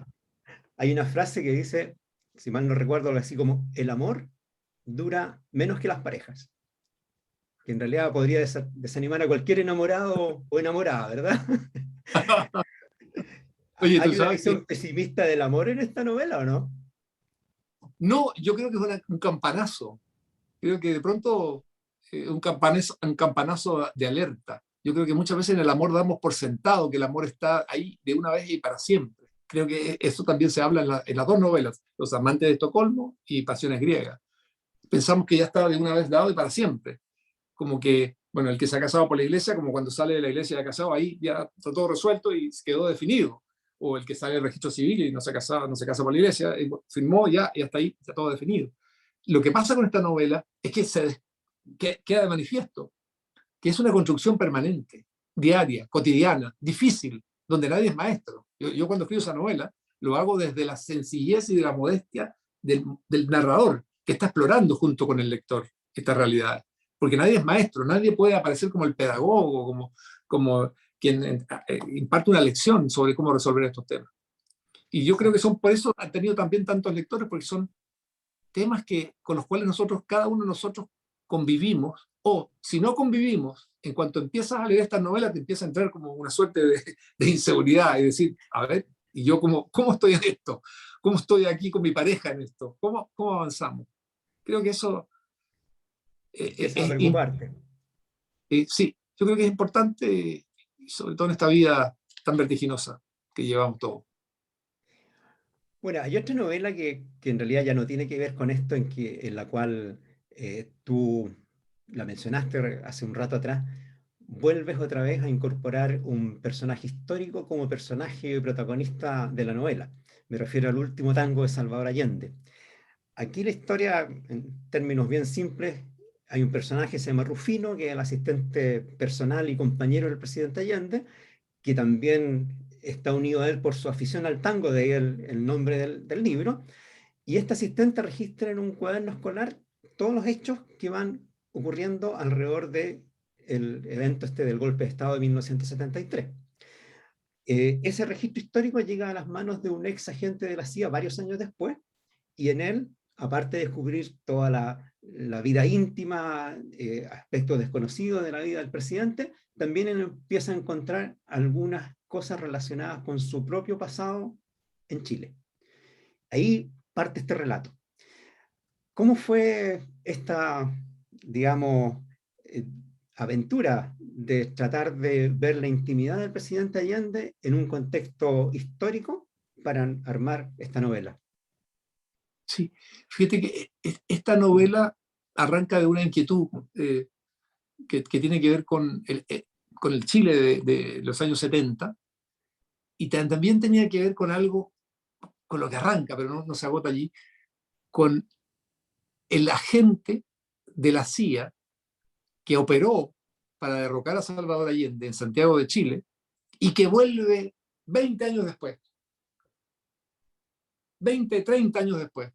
hay una frase que dice, si mal no recuerdo, algo así como, el amor dura menos que las parejas. Que en realidad podría desanimar a cualquier enamorado o enamorada, ¿verdad? Oye, tú ¿Hay una sabes que visión pesimista del amor en esta novela o no? no, yo creo que es un campanazo. Creo que de pronto un campanazo de alerta. Yo creo que muchas veces en el amor damos por sentado que el amor está ahí de una vez y para siempre. Creo que eso también se habla en las dos novelas, Los amantes de Estocolmo y Pasiones griegas. Pensamos que ya estaba de una vez dado y para siempre. Como que, bueno, el que se ha casado por la iglesia, como cuando sale de la iglesia y ha casado, ahí ya está todo resuelto y quedó definido. O el que sale del registro civil y no se casa, no se casa por la iglesia, y firmó ya y hasta ahí está todo definido. Lo que pasa con esta novela es que queda de manifiesto que es una construcción permanente, diaria, cotidiana, difícil, donde nadie es maestro. Yo cuando escribo esa novela lo hago desde la sencillez y de la modestia del narrador, que está explorando junto con el lector esta realidad. Porque nadie es maestro, nadie puede aparecer como el pedagogo, como quien imparte una lección sobre cómo resolver estos temas. Y yo creo que son por eso han tenido también tantos lectores, porque son temas con los cuales cada uno de nosotros convivimos, o si no convivimos, en cuanto empiezas a leer estas novelas, te empieza a entrar como una suerte de inseguridad y decir, a ver, ¿y yo cómo estoy en esto? ¿Cómo estoy aquí con mi pareja en esto? ¿Cómo avanzamos? Creo que eso Empiezas a preocuparte. sí, yo creo que es importante, sobre todo en esta vida tan vertiginosa que llevamos todos. Bueno, hay otra novela que en realidad ya no tiene que ver con esto, en la cual tú la mencionaste hace un rato atrás. Vuelves otra vez a incorporar un personaje histórico como personaje protagonista de la novela. Me refiero al último tango de Salvador Allende. Aquí la historia, en términos bien simples, hay un personaje que se llama Rufino, que es el asistente personal y compañero del presidente Allende, que también está unido a él por su afición al tango, de ahí el nombre del libro, y este asistente registra en un cuaderno escolar todos los hechos que van ocurriendo alrededor del evento este del golpe de Estado de 1973. Ese registro histórico llega a las manos de un ex agente de la CIA varios años después, y en él, aparte de descubrir toda la vida íntima, aspectos desconocidos de la vida del presidente, también él empieza a encontrar algunas cosas relacionadas con su propio pasado en Chile. Ahí parte este relato. ¿Cómo fue esta, digamos, eh, aventura de tratar de ver la intimidad del presidente Allende en un contexto histórico para armar esta novela? Sí, fíjate que esta novela arranca de una inquietud que tiene que ver con el Chile de los años 70 y también tenía que ver con algo, con lo que arranca, pero no se agota allí, con el agente de la CIA que operó para derrocar a Salvador Allende en Santiago de Chile y que vuelve 20 años después, 20, 30 años después,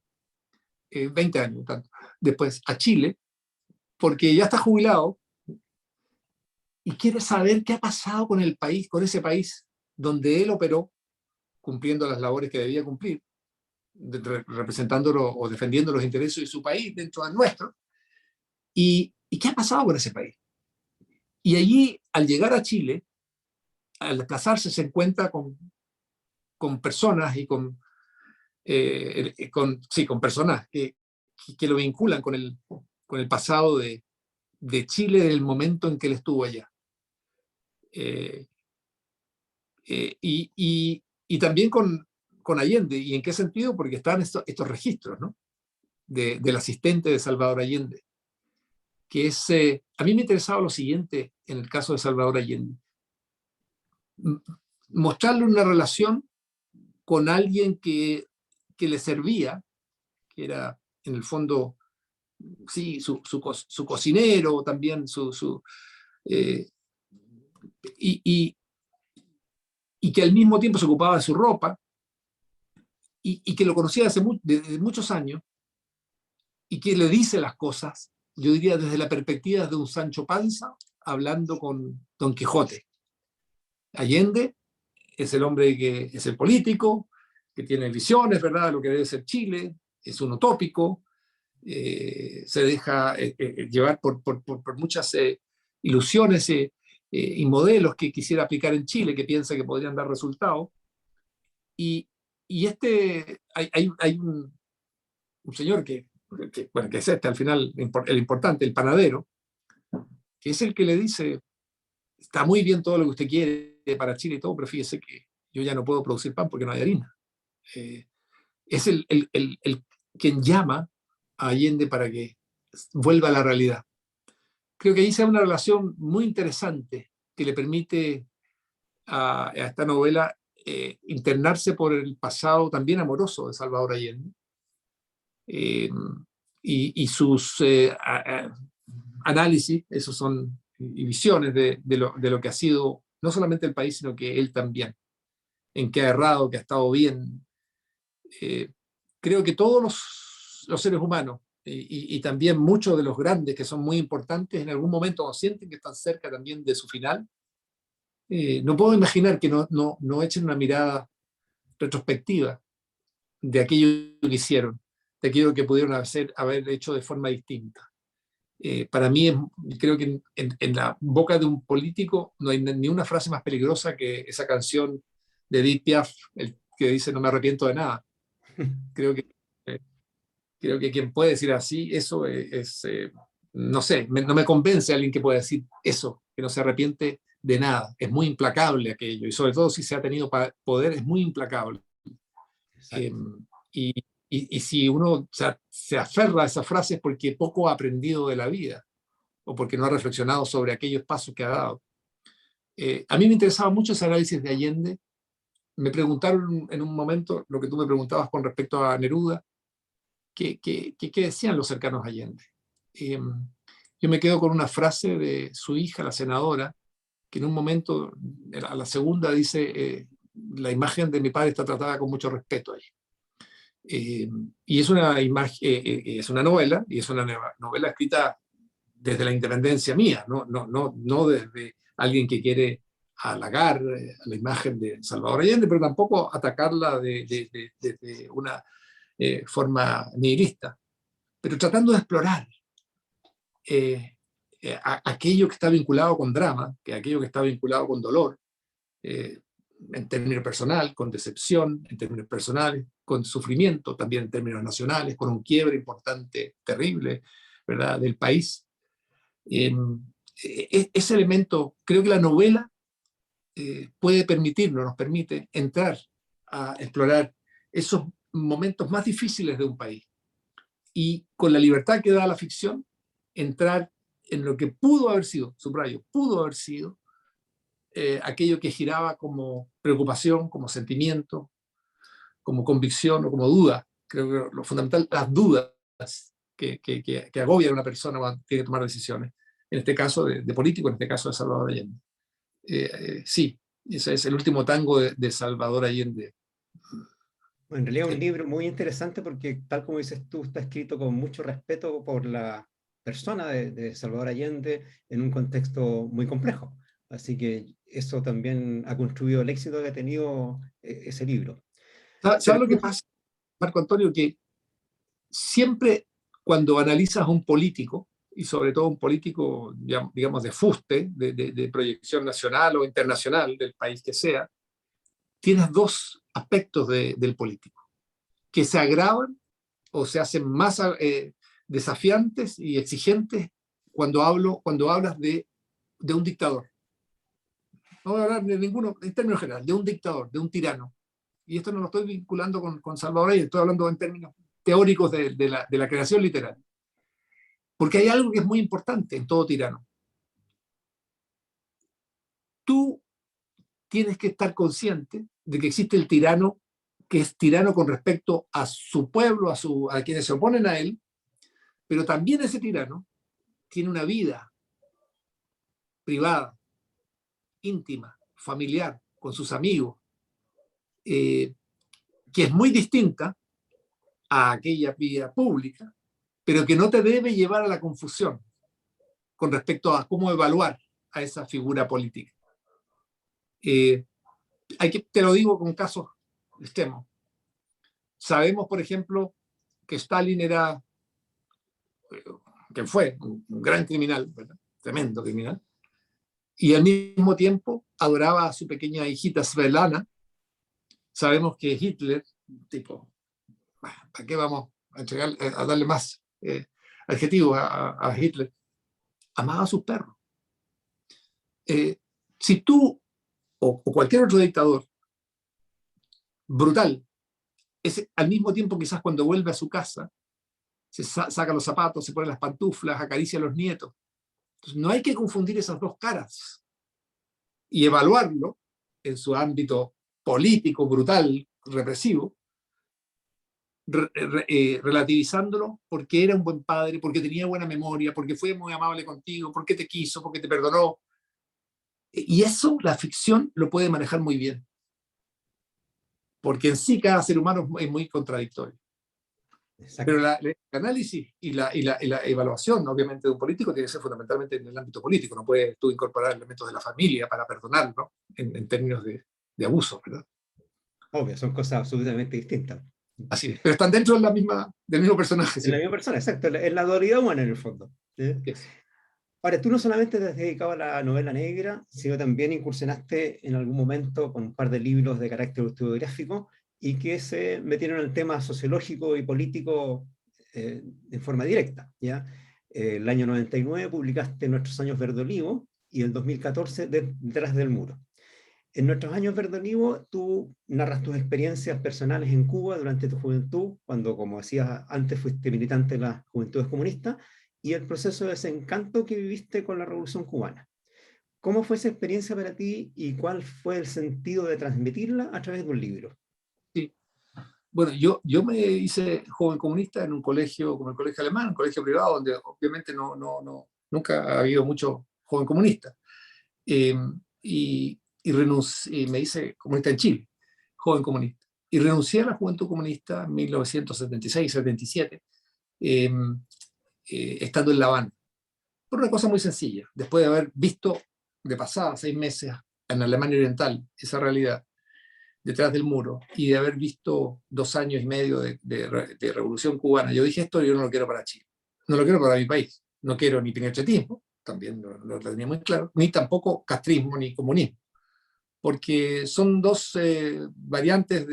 20 años tanto, después a Chile, porque ya está jubilado y quiere saber qué ha pasado con el país, con ese país donde él operó, cumpliendo las labores que debía cumplir, representándolo o defendiendo los intereses de su país dentro del nuestro, y qué ha pasado con ese país. Y allí, al llegar a Chile, al casarse, se encuentra con personas y con personas que lo vinculan con el pasado de Chile en el momento en que él estuvo allá. Y también con Allende. ¿Y en qué sentido? Porque están estos registros, ¿no? Del asistente de Salvador Allende, que es, a mí me interesaba lo siguiente en el caso de Salvador Allende, mostrarle una relación con alguien que le servía, que era en el fondo, sí, su cocinero, también eh, y, y que al mismo tiempo se ocupaba de su ropa, y que lo conocía desde muchos años, y que le dice las cosas yo diría desde la perspectiva de un Sancho Panza hablando con Don Quijote. Allende es el hombre que es el político, que tiene visiones, ¿verdad?, de lo que debe ser Chile, es un utópico, se deja llevar por muchas ilusiones y modelos que quisiera aplicar en Chile, que piensa que podrían dar resultados. Y hay un señor bueno, que es al final el importante, el panadero, que es el que le dice, está muy bien todo lo que usted quiere para Chile y todo, pero fíjese que yo ya no puedo producir pan porque no hay harina. Es quien llama a Allende para que vuelva a la realidad. Creo que ahí se da una relación muy interesante que le permite a esta novela internarse por el pasado también amoroso de Salvador Allende y sus análisis, esos son y visiones de lo que ha sido no solamente el país, sino que él también, en qué ha errado, que ha estado bien. Creo que todos los seres humanos y también muchos de los grandes que son muy importantes en algún momento sienten que están cerca también de su final. No puedo imaginar que no echen una mirada retrospectiva de aquello que hicieron, de aquello que pudieron haber hecho de forma distinta. Para mí, creo que en la boca de un político no hay ni una frase más peligrosa que esa canción de Edith Piaf, que dice no me arrepiento de nada. Creo que quien puede decir así, eso no sé, no me convence a alguien que pueda decir eso, que no se arrepiente de nada. Es muy implacable aquello, y sobre todo si se ha tenido poder, es muy implacable. Y si uno se aferra a esa frase es porque poco ha aprendido de la vida, o porque no ha reflexionado sobre aquellos pasos que ha dado. A mí me interesaba mucho ese análisis de Allende. Me preguntaron en un momento lo que tú me preguntabas con respecto a Neruda, ¿qué decían los cercanos a Allende? Yo me quedo con una frase de su hija, la senadora, que en un momento, a la segunda, dice, la imagen de mi padre está tratada con mucho respeto allí. Y es una es una novela, y es una novela escrita desde la independencia mía, no desde alguien que quiere halagar a la imagen de Salvador Allende, pero tampoco atacarla de una forma nihilista, pero tratando de explorar aquello que está vinculado con drama, que aquello que está vinculado con dolor, en términos personal, con decepción, en términos personales, con sufrimiento también en términos nacionales, con un quiebre importante, terrible, ¿verdad?, del país. Ese elemento, creo que la novela nos permite entrar a explorar esos momentos más difíciles de un país y con la libertad que da la ficción, entrar en lo que pudo haber sido, subrayo, pudo haber sido aquello que giraba como preocupación, como sentimiento, como convicción o como duda. Creo que lo fundamental, las dudas que agobian a una persona cuando tiene que tomar decisiones. En este caso de político, en este caso de Salvador Allende. Sí, ese es el último tango de Salvador Allende. En realidad es un libro muy interesante porque, tal como dices tú, está escrito con mucho respeto por la persona de Salvador Allende en un contexto muy complejo. Así que eso también ha contribuido al éxito que ha tenido ese libro. ¿Sabes lo que pasa, Marco Antonio? Que siempre cuando analizas a un político, y sobre todo un político, digamos, de fuste, de proyección nacional o internacional, del país que sea, tienes dos aspectos del político, que se agravan o se hacen más desafiantes y exigentes cuando hablas de un dictador. No voy a hablar de ninguno, en términos generales, de un dictador, de un tirano. Y esto no lo estoy vinculando con Salvador Allende, estoy hablando en términos teóricos de la creación literaria. Porque hay algo que es muy importante en todo tirano. Tú tienes que estar consciente de que existe el tirano que es tirano con respecto a su pueblo, a quienes se oponen a él, pero también ese tirano tiene una vida privada, íntima, familiar, con sus amigos, que es muy distinta a aquella vida pública, pero que no te debe llevar a la confusión con respecto a cómo evaluar a esa figura política. Te lo digo con casos extremos. Sabemos, por ejemplo, que Stalin era, que fue un gran criminal, ¿verdad? Tremendo criminal, y al mismo tiempo adoraba a su pequeña hijita Svetlana. Sabemos que Hitler, tipo, ¿para qué vamos a darle más adjetivos a Hitler? Amaba a sus perros. Si tú o cualquier otro dictador brutal, al mismo tiempo quizás cuando vuelve a su casa, se saca los zapatos, se pone las pantuflas, acaricia a los nietos. Entonces, no hay que confundir esas dos caras y evaluarlo en su ámbito político, brutal, represivo, relativizándolo porque era un buen padre, porque tenía buena memoria, porque fue muy amable contigo, porque te quiso, porque te perdonó. Y eso la ficción lo puede manejar muy bien, porque en sí cada ser humano es muy contradictorio. Exacto. Pero el análisis y la evaluación, obviamente, de un político tiene que ser fundamentalmente en el ámbito político. No puedes tú incorporar elementos de la familia para perdonarlo en términos de abuso, ¿verdad? Obvio, son cosas absolutamente distintas. Así es, pero están dentro de del mismo personaje. ¿Sí? De la misma persona, exacto, es la dualidad humana en el fondo. ¿Sí? Yes. Ahora, tú no solamente te has dedicado a la novela negra, sino también incursionaste en algún momento con un par de libros de carácter autobiográfico y que se metieron en el tema sociológico y político en forma directa. ¿Ya? El año 99 publicaste Nuestros años verde olivo y el 2014 Detrás del muro. En Nuestros años verde olivo tú narras tus experiencias personales en Cuba durante tu juventud, cuando, como decías antes, fuiste militante de las Juventudes Comunistas, y el proceso de desencanto que viviste con la Revolución Cubana. ¿Cómo fue esa experiencia para ti y cuál fue el sentido de transmitirla a través de un libro? Sí. Bueno, yo me hice joven comunista en un colegio, como el colegio alemán, un colegio privado, donde obviamente nunca ha habido mucho joven comunista. Y me hice comunista en Chile, joven comunista. Y renuncié a la Juventud Comunista en 1976-77, estando en La Habana. Por una cosa muy sencilla, después de haber visto de pasada 6 meses en Alemania Oriental esa realidad, detrás del muro, y de haber visto 2 años y medio de revolución cubana, yo dije, esto yo no lo quiero para Chile, no lo quiero para mi país, no quiero ni pinochetismo, también lo tenía muy claro, ni tampoco castrismo ni comunismo, porque son dos variantes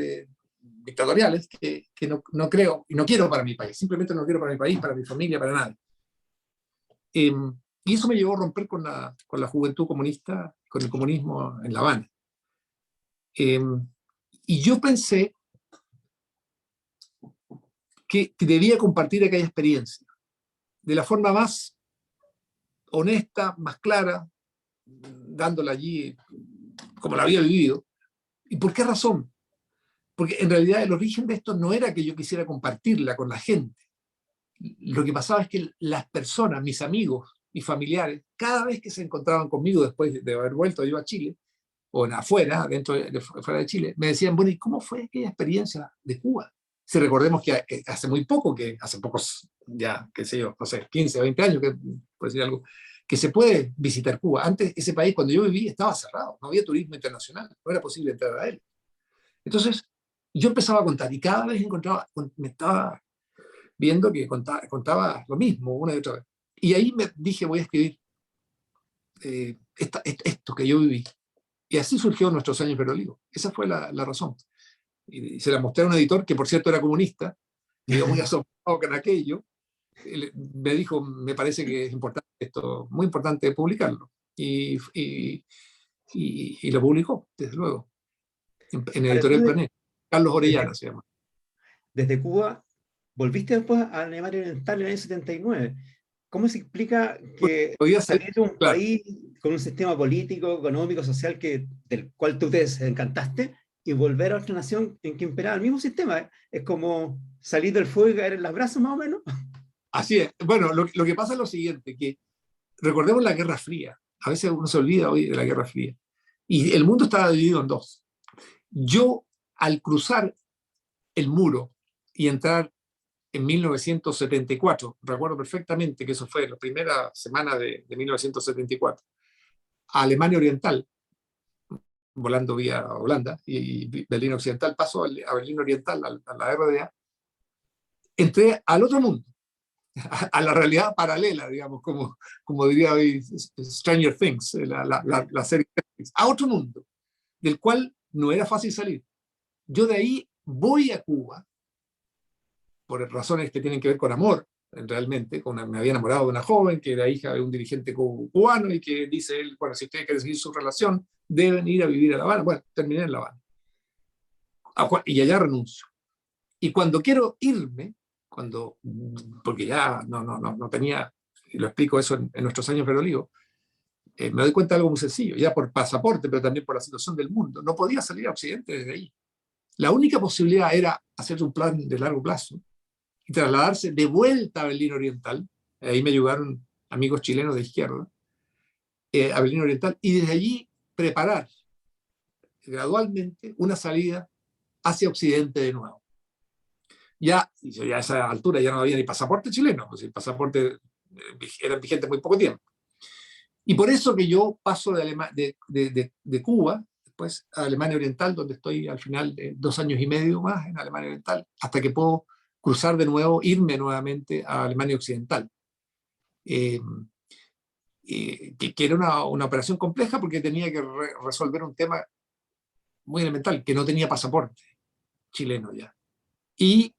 dictatoriales que no creo y no quiero para mi país, simplemente no quiero para mi país, para mi familia, para nadie. Y eso me llevó a romper con la juventud comunista, con el comunismo en La Habana. Y yo pensé que debía compartir aquella experiencia de la forma más honesta, más clara, dándola allí como la había vivido. ¿Y por qué razón? Porque en realidad el origen de esto no era que yo quisiera compartirla con la gente. Lo que pasaba es que las personas, mis amigos y familiares, cada vez que se encontraban conmigo después de haber vuelto yo a Chile, o afuera, fuera de Chile, me decían, bueno, ¿y cómo fue aquella experiencia de Cuba? Si recordemos que hace muy poco, hace pocos, ya, qué sé yo, no sé, 15 o 20 años, por decir algo, que se puede visitar Cuba. Antes, ese país, cuando yo viví, estaba cerrado, no había turismo internacional, no era posible entrar a él. Entonces, yo empezaba a contar, y cada vez me estaba viendo que contaba lo mismo una y otra vez. Y ahí me dije, voy a escribir esto que yo viví. Y así surgió Nuestros años verde olivo. Esa fue la razón. Y se la mostré a un editor, que por cierto era comunista, quedó muy asombrado con aquello. Me dijo, me parece que es importante esto, muy importante publicarlo. Y lo publicó, desde luego, en Editorial Planeta. Carlos Orellana se llama. Desde Cuba, volviste después a Alemania Oriental en el año 79. ¿Cómo se explica que salir de un país con un sistema político, económico, social del cual tú te desencantaste y volver a otra nación en que imperaba el mismo sistema? Es como salir del fuego y caer en los brazos, más o menos. Así es. Bueno, lo que pasa es lo siguiente, que recordemos la Guerra Fría. A veces uno se olvida hoy de la Guerra Fría. Y el mundo estaba dividido en dos. Yo, al cruzar el muro y entrar en 1974, recuerdo perfectamente que eso fue la primera semana de 1974, a Alemania Oriental, volando vía Holanda, y Berlín Occidental, paso a Berlín Oriental, a la RDA, entré al otro mundo, a la realidad paralela, digamos, como diría hoy Stranger Things, la serie, a otro mundo, del cual no era fácil salir. Yo de ahí voy a Cuba, por razones que tienen que ver con amor, realmente, me había enamorado de una joven que era hija de un dirigente cubano y que dice él, bueno, si ustedes quieren seguir su relación, deben ir a vivir a La Habana. Bueno, terminé en La Habana. Y allá renuncio. Y cuando quiero irme, porque ya no tenía, y lo explico eso en nuestros años Verde Olivo, me doy cuenta de algo muy sencillo, ya por pasaporte, pero también por la situación del mundo, no podía salir a Occidente desde ahí. La única posibilidad era hacer un plan de largo plazo y trasladarse de vuelta a Berlín Oriental. Ahí me ayudaron amigos chilenos de izquierda, a Berlín Oriental, y desde allí preparar gradualmente una salida hacia Occidente de nuevo. Ya a esa altura ya no había ni pasaporte chileno, pues el pasaporte era vigente muy poco tiempo. Y por eso que yo paso de Cuba, después a Alemania Oriental, donde estoy al final de 2 años y medio más en Alemania Oriental, hasta que puedo cruzar de nuevo, irme nuevamente a Alemania Occidental. Que era una operación compleja porque tenía que resolver un tema muy elemental, que no tenía pasaporte chileno ya. Y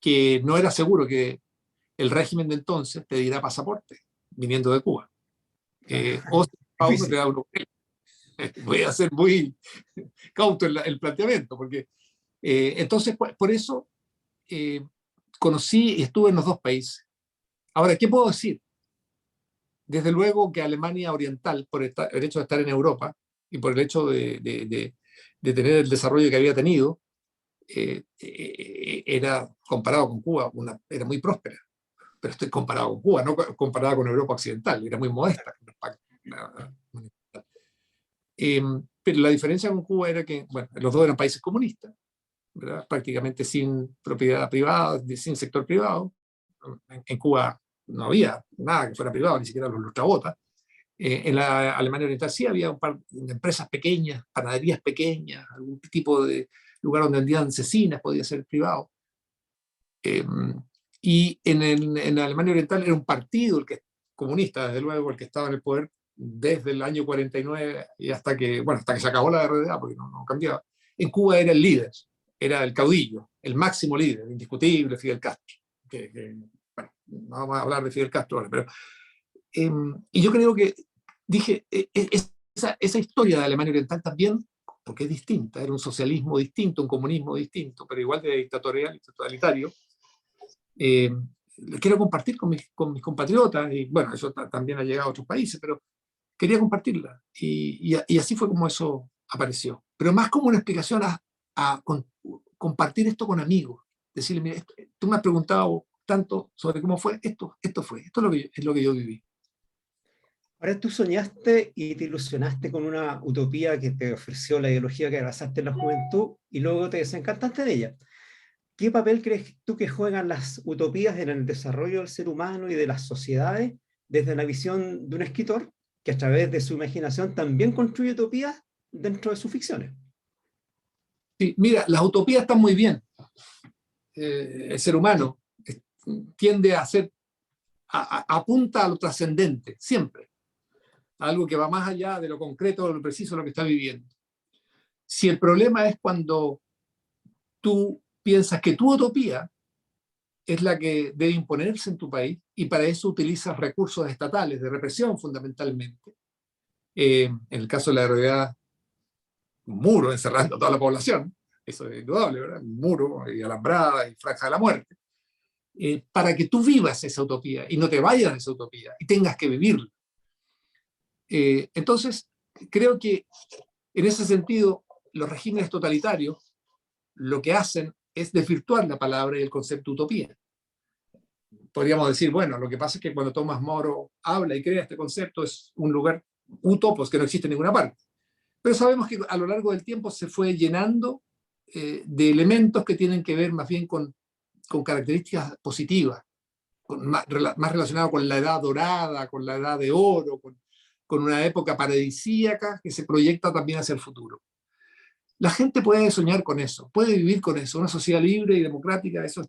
que no era seguro que el régimen de entonces te diera pasaporte viniendo de Cuba. O a uno te da uno. Voy a ser muy cauto en el planteamiento, porque entonces por eso conocí y estuve en los 2 países. Ahora, ¿qué puedo decir? Desde luego que Alemania Oriental, por el hecho de estar en Europa y por el hecho de tener el desarrollo que había tenido, era, comparado con Cuba, era muy próspera. Pero estoy comparado con Cuba, no comparada con Europa Occidental, era muy modesta. Pero la diferencia con Cuba era que, bueno, los 2 eran países comunistas, ¿verdad? Prácticamente sin propiedad privada, sin sector privado. En Cuba no había nada que fuera privado, ni siquiera los lustrabotas. En la Alemania Oriental sí había un par de empresas pequeñas, panaderías pequeñas, algún tipo de lugar donde vendían cecinas, podía ser privado. Y en la Alemania Oriental era un partido, comunista, desde luego, el que estaba en el poder desde el año 49 y hasta que se acabó la RDA, porque no cambiaba. En Cuba era el líder, era el caudillo, el máximo líder, indiscutible, Fidel Castro. Bueno, no vamos a hablar de Fidel Castro ahora, pero... y yo creo que, dije, esa historia de Alemania Oriental también, porque es distinta, era un socialismo distinto, un comunismo distinto, pero igual de dictatorial y totalitario, lo quiero compartir con mis compatriotas, y bueno, eso también ha llegado a otros países, pero quería compartirla, y así fue como eso apareció, pero más como una explicación a compartir esto con amigos, decirle, mira, tú me has preguntado tanto sobre cómo fue, esto es lo que yo viví. Ahora tú soñaste y te ilusionaste con una utopía que te ofreció la ideología que abrazaste en la juventud y luego te desencantaste de ella. ¿Qué papel crees tú que juegan las utopías en el desarrollo del ser humano y de las sociedades desde la visión de un escritor que a través de su imaginación también construye utopías dentro de sus ficciones? Sí, mira, las utopías están muy bien. El ser humano tiende a ser, apunta a lo trascendente, siempre. Algo que va más allá de lo concreto, de lo preciso, de lo que está viviendo. Si el problema es cuando tú piensas que tu utopía es la que debe imponerse en tu país y para eso utilizas recursos estatales de represión fundamentalmente. En el caso de la RDA, un muro encerrando a toda la población, eso es indudable, ¿verdad? Un muro y alambrada y franja de la muerte. Para que tú vivas esa utopía y no te vayas de esa utopía y tengas que vivirla. Entonces, creo que en ese sentido, los regímenes totalitarios lo que hacen es desvirtuar la palabra y el concepto utopía. Podríamos decir, bueno, lo que pasa es que cuando Tomás Moro habla y crea este concepto es un lugar utopos que no existe en ninguna parte. Pero sabemos que a lo largo del tiempo se fue llenando de elementos que tienen que ver más bien con con características positivas, más relacionado con la edad dorada, con la edad de oro, con una época paradisíaca que se proyecta también hacia el futuro. La gente puede soñar con eso, puede vivir con eso, una sociedad libre y democrática, eso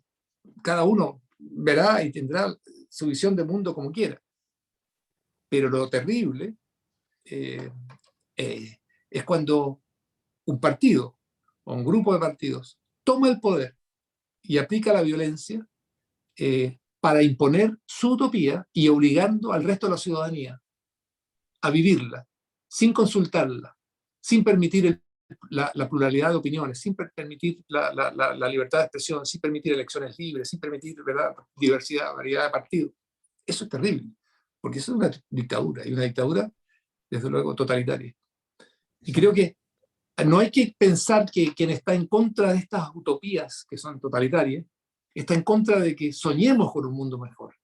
cada uno verá y tendrá su visión de mundo como quiera. Pero lo terrible es cuando un partido o un grupo de partidos toma el poder y aplica la violencia para imponer su utopía y obligando al resto de la ciudadanía a vivirla, sin consultarla, sin permitir la pluralidad de opiniones, sin permitir la libertad de expresión, sin permitir elecciones libres, sin permitir, ¿verdad?, diversidad, variedad de partidos. Eso es terrible, porque eso es una dictadura, y una dictadura, desde luego, totalitaria. Y creo que no hay que pensar que quien está en contra de estas utopías que son totalitarias, está en contra de que soñemos con un mundo mejor,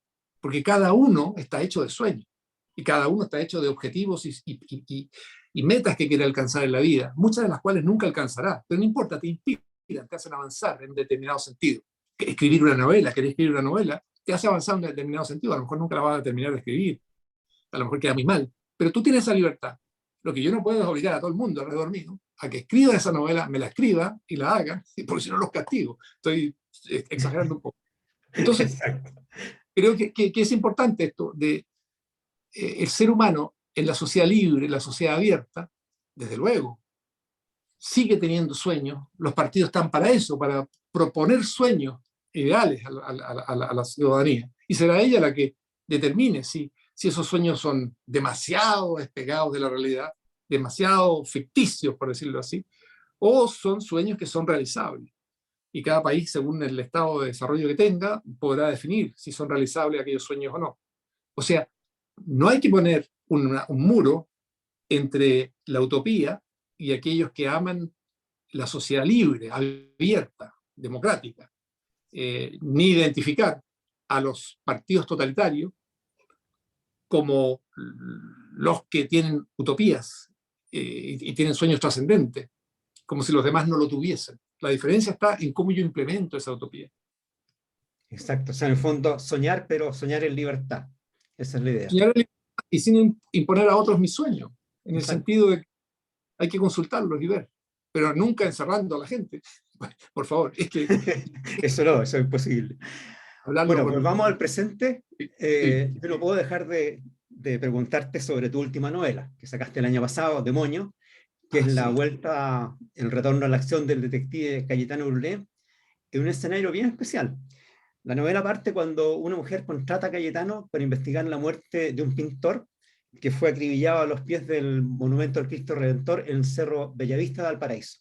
porque cada uno está hecho de sueños, y cada uno está hecho de objetivos y metas que quiere alcanzar en la vida, muchas de las cuales nunca alcanzará, pero no importa, te inspiran, te hacen avanzar en determinado sentido. Escribir una novela, querer escribir una novela, te hace avanzar en un determinado sentido, a lo mejor nunca la vas a terminar de escribir, a lo mejor queda muy mal, pero tú tienes esa libertad. Lo que yo no puedo es obligar a todo el mundo alrededor mío a que escriba esa novela, me la escriba y la haga, porque si no los castigo. Estoy exagerando un poco. Entonces, creo que es importante esto de el ser humano en la sociedad libre, en la sociedad abierta, desde luego, sigue teniendo sueños. Los partidos están para eso, para proponer sueños ideales a la ciudadanía. Y será ella la que determine si esos sueños son demasiado despegados de la realidad, demasiado ficticios, por decirlo así, o son sueños que son realizables. Y cada país, según el estado de desarrollo que tenga, podrá definir si son realizables aquellos sueños o no. O sea, no hay que poner un muro entre la utopía y aquellos que aman la sociedad libre, abierta, democrática, ni identificar a los partidos totalitarios como los que tienen utopías y tienen sueños trascendentes, como si los demás no lo tuviesen. La diferencia está en cómo yo implemento esa utopía. Exacto, o sea, en el fondo soñar, pero soñar en libertad. Esa es la idea. Soñar y sin imponer a otros mis sueños, en el Exacto. sentido de que hay que consultarlos y ver, pero nunca encerrando a la gente. Por favor, es que... eso es imposible. Bueno, pues vamos al presente. Yo no puedo dejar de preguntarte sobre tu última novela, que sacaste el año pasado, Demonio, que es la vuelta, el retorno a la acción del detective Cayetano Brulé, en un escenario bien especial. La novela parte cuando una mujer contrata a Cayetano para investigar la muerte de un pintor que fue acribillado a los pies del monumento al Cristo Redentor en el Cerro Bellavista de Valparaíso.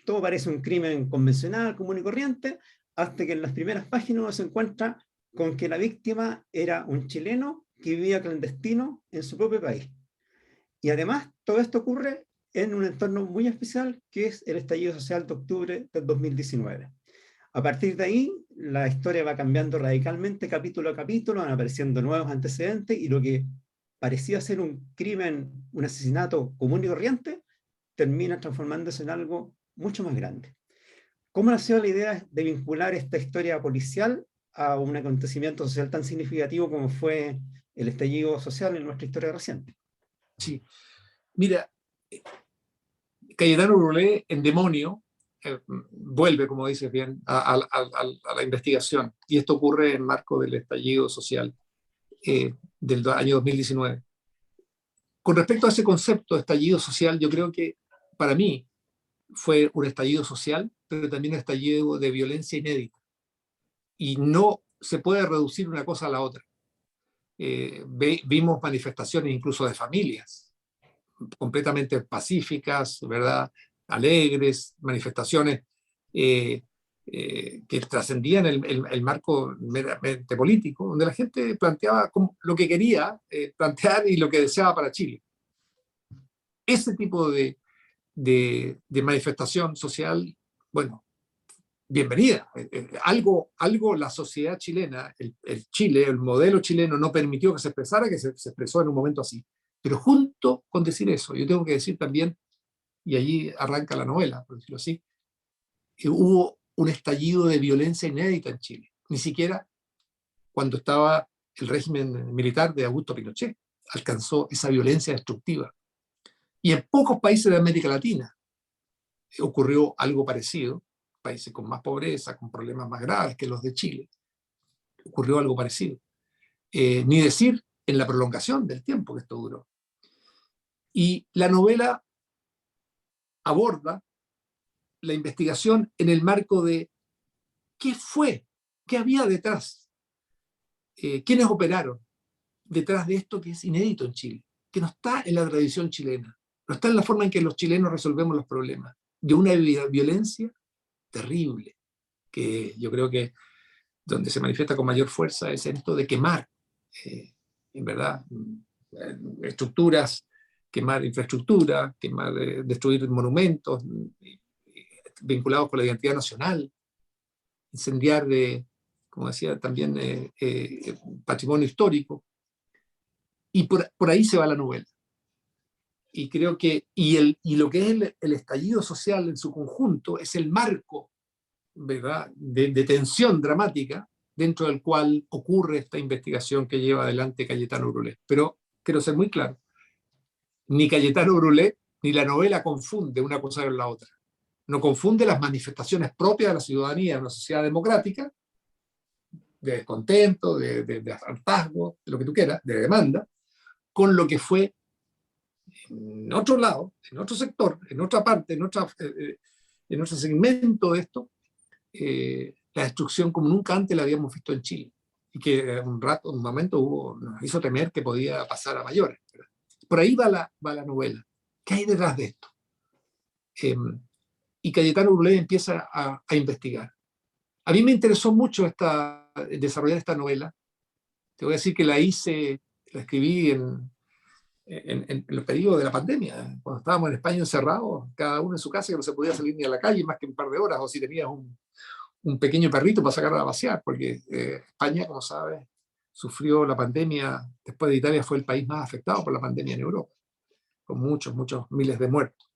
Todo parece un crimen convencional, común y corriente, hasta que en las primeras páginas uno se encuentra con que la víctima era un chileno que vivía clandestino en su propio país. Y además, todo esto ocurre en un entorno muy especial, que es el estallido social de octubre del 2019. A partir de ahí, la historia va cambiando radicalmente capítulo a capítulo, van apareciendo nuevos antecedentes, y lo que parecía ser un crimen, un asesinato común y corriente, termina transformándose en algo mucho más grande. ¿Cómo nació la idea de vincular esta historia policial a un acontecimiento social tan significativo como fue el estallido social en nuestra historia reciente? Sí, mira, Cayetano Brulé en Demonio vuelve, como dices bien, a la investigación, y esto ocurre en marco del estallido social del año 2019. Con respecto a ese concepto de estallido social, yo creo que para mí fue un estallido social, pero también un estallido de violencia inédita. Y no se puede reducir una cosa a la otra. Vimos manifestaciones incluso de familias, completamente pacíficas, ¿verdad?, alegres, manifestaciones que trascendían el marco meramente político, donde la gente planteaba lo que quería plantear y lo que deseaba para Chile. Ese tipo de manifestación social, bueno, bienvenida. Algo la sociedad chilena, el Chile, el modelo chileno no permitió que se expresara, que se expresó en un momento así. Pero junto con decir eso, yo tengo que decir también, y allí arranca la novela, por decirlo así, hubo un estallido de violencia inédita en Chile. ni siquiera cuando estaba el régimen militar de Augusto Pinochet alcanzó esa violencia destructiva. Y en pocos países de América Latina ocurrió algo parecido, países con más pobreza, con problemas más graves que los de Chile, ocurrió algo parecido. Ni decir en la prolongación del tiempo que esto duró. Y la novela aborda la investigación en el marco de qué fue, qué había detrás, quiénes operaron detrás de esto que es inédito en Chile, que no está en la tradición chilena, no está en la forma en que los chilenos resolvemos los problemas, de una violencia terrible, que yo creo que donde se manifiesta con mayor fuerza es esto de quemar, en verdad, estructuras, quemar infraestructura, destruir monumentos vinculados con la identidad nacional, incendiar, como decía, también patrimonio histórico. Y por ahí se va la novela. Y creo que, y lo que es el estallido social en su conjunto es el marco, ¿verdad?, de tensión dramática dentro del cual ocurre esta investigación que lleva adelante Cayetano Brulé. Pero quiero ser muy claro, ni Cayetano Brulé ni la novela confunde una cosa con la otra. No confunde las manifestaciones propias de la ciudadanía en una sociedad democrática, de descontento, de hartazgo, de lo que tú quieras, de demanda, con lo que fue en otro lado, en otro sector, en otra parte, en otro segmento de esto, la destrucción como nunca antes la habíamos visto en Chile, y que un momento nos hizo temer que podía pasar a mayores. Por ahí va la novela. ¿Qué hay detrás de esto? Y Cayetano Brulé empieza a investigar. A mí me interesó mucho desarrollar esta novela. Te voy a decir que la escribí en los periodos de la pandemia, cuando estábamos en España encerrados, cada uno en su casa, que no se podía salir ni a la calle más que un par de horas, o si tenías un pequeño perrito para sacarlo a pasear, porque España, como sabes, sufrió la pandemia, después de Italia fue el país más afectado por la pandemia en Europa, con muchos miles de muertos.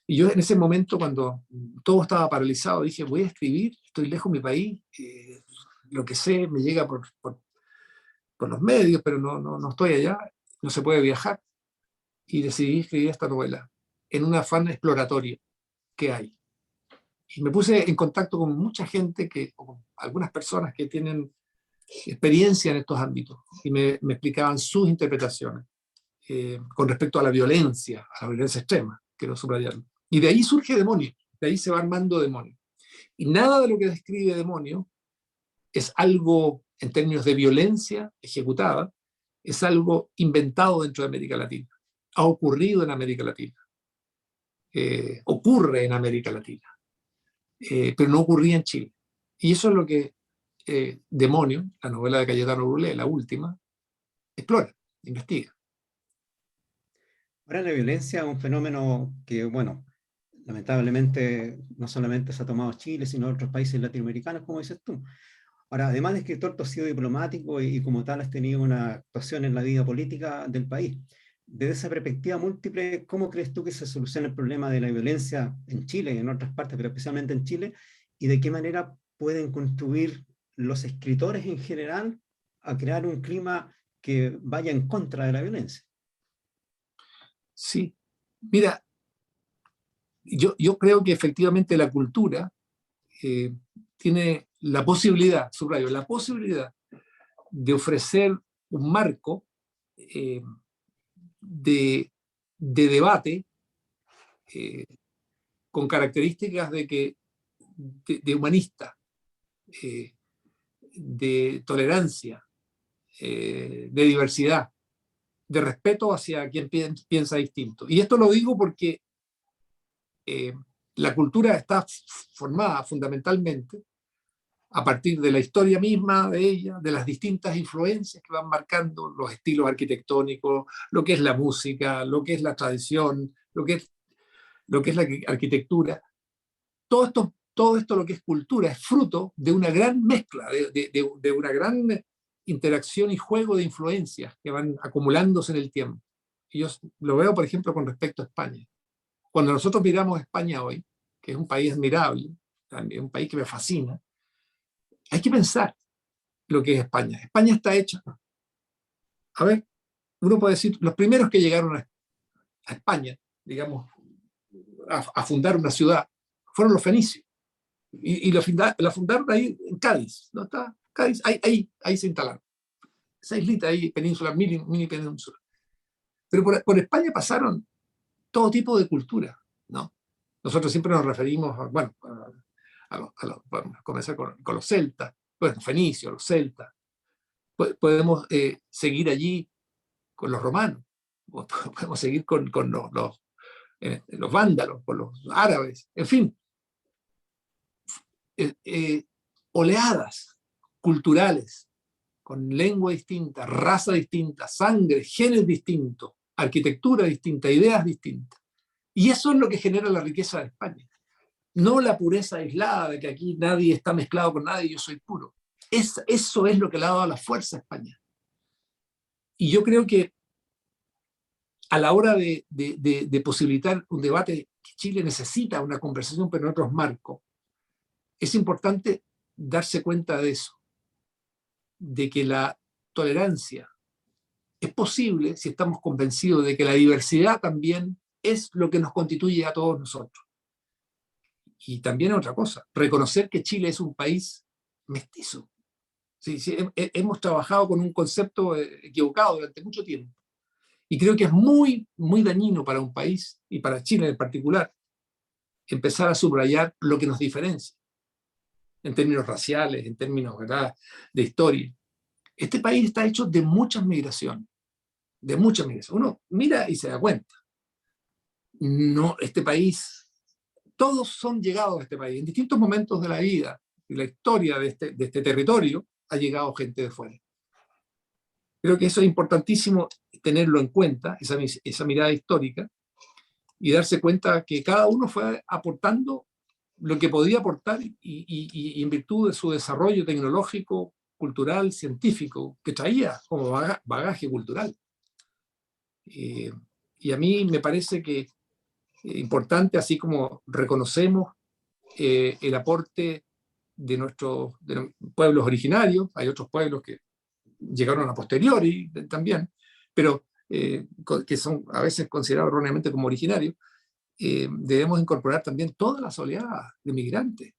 Y yo en ese momento, cuando todo estaba paralizado, dije, voy a escribir, estoy lejos de mi país, lo que sé me llega por los medios, pero no estoy allá, no se puede viajar. Y decidí escribir esta novela en un afán exploratorio que hay. Y me puse en contacto con mucha gente, con algunas personas que tienen experiencia en estos ámbitos, y me explicaban sus interpretaciones con respecto a la violencia extrema, quiero subrayarlo. Y de ahí surge Demonio, de ahí se va armando Demonio. Y nada de lo que describe Demonio es algo, en términos de violencia ejecutada, es algo inventado dentro de América Latina. Ha ocurrido en América Latina. Ocurre en América Latina. Pero no ocurría en Chile. Y eso es lo que Demonio, la novela de Cayetano Brulé, la última, explora, investiga. Ahora la violencia es un fenómeno que, bueno, lamentablemente no solamente se ha tomado Chile, sino otros países latinoamericanos, como dices tú. Ahora, además de escritor, tú has sido diplomático y como tal has tenido una actuación en la vida política del país. Desde esa perspectiva múltiple, ¿cómo crees tú que se soluciona el problema de la violencia en Chile y en otras partes, pero especialmente en Chile? ¿Y de qué manera pueden contribuir los escritores en general a crear un clima que vaya en contra de la violencia? Sí, mira, yo creo que efectivamente la cultura tiene la posibilidad, subrayo, la posibilidad de ofrecer un marco de debate con características de humanista, de tolerancia, de diversidad, de respeto hacia quien piensa distinto. Y esto lo digo porque la cultura está formada fundamentalmente a partir de la historia misma de ella, de las distintas influencias que van marcando los estilos arquitectónicos, lo que es la música, lo que es la tradición, lo que es la arquitectura. Todo esto lo que es cultura es fruto de una gran mezcla, de una gran interacción y juego de influencias que van acumulándose en el tiempo. Y yo lo veo, por ejemplo, con respecto a España. Cuando nosotros miramos España hoy, que es un país admirable, también un país que me fascina, hay que pensar lo que es España. España está hecha, a ver, uno puede decir, los primeros que llegaron a España, digamos, a fundar una ciudad, fueron los fenicios. Y la fundaron ahí en Cádiz, ¿no está? Cádiz, ahí se instalaron. Esa islita ahí, península, mini península. Pero por España pasaron todo tipo de cultura, ¿no? Nosotros siempre nos referimos, bueno, vamos a comenzar con los celtas, bueno, los fenicios, los celtas. Podemos seguir allí con los romanos, podemos seguir con los vándalos, con los árabes, en fin, oleadas culturales, con lengua distinta, raza distinta, sangre, genes distintos, arquitectura distinta, ideas distintas. Y eso es lo que genera la riqueza de España. No la pureza aislada de que aquí nadie está mezclado con nadie y yo soy puro. Eso es lo que le ha dado la fuerza a España. Y yo creo que a la hora de posibilitar un debate que Chile necesita una conversación, pero en otros marcos, es importante darse cuenta de eso, de que la tolerancia es posible si estamos convencidos de que la diversidad también es lo que nos constituye a todos nosotros. Y también otra cosa, reconocer que Chile es un país mestizo. Sí, hemos trabajado con un concepto equivocado durante mucho tiempo. Y creo que es muy, muy dañino para un país, y para Chile en particular, empezar a subrayar lo que nos diferencia, en términos raciales, en términos, ¿verdad?, de historia. Este país está hecho de muchas migraciones, de muchas migraciones. Uno mira y se da cuenta. No, este país, todos son llegados a este país. En distintos momentos de la vida y la historia de este territorio ha llegado gente de fuera. Creo que eso es importantísimo tenerlo en cuenta, esa mirada histórica, y darse cuenta que cada uno fue aportando lo que podía aportar y en virtud de su desarrollo tecnológico, cultural, científico, que traía como bagaje cultural. Y a mí me parece que es importante, así como reconocemos el aporte de nuestros pueblos originarios, hay otros pueblos que llegaron a posteriori también, pero que son a veces considerados erróneamente como originarios, debemos incorporar también todas las oleadas de migrantes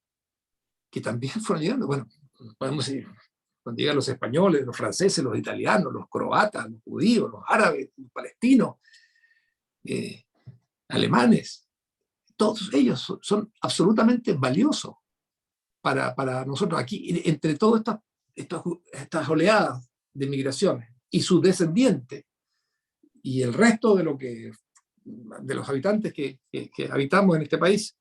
que también fueron llegando. Bueno, podemos decir, cuando llegan los españoles, los franceses, los italianos, los croatas, los judíos, los árabes, los palestinos, alemanes, todos ellos son absolutamente valiosos para nosotros aquí, entre todas estas oleadas de migraciones y sus descendientes y el resto de los habitantes que habitamos en este país.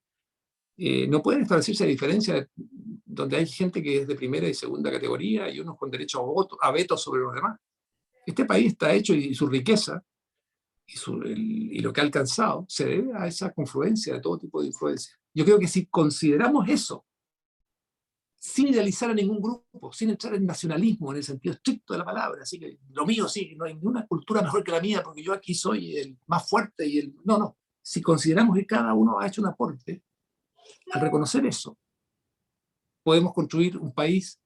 No pueden establecerse diferencias donde hay gente que es de primera y segunda categoría y unos con derecho a veto sobre los demás. Este país está hecho, y su riqueza y lo que ha alcanzado se debe a esa confluencia de todo tipo de influencias. Yo creo que si consideramos eso, sin idealizar a ningún grupo, sin entrar en nacionalismo en el sentido estricto de la palabra, así que lo mío sí, no hay ninguna cultura mejor que la mía porque yo aquí soy el más fuerte y el... No. Si consideramos que cada uno ha hecho un aporte, al reconocer eso, podemos construir un país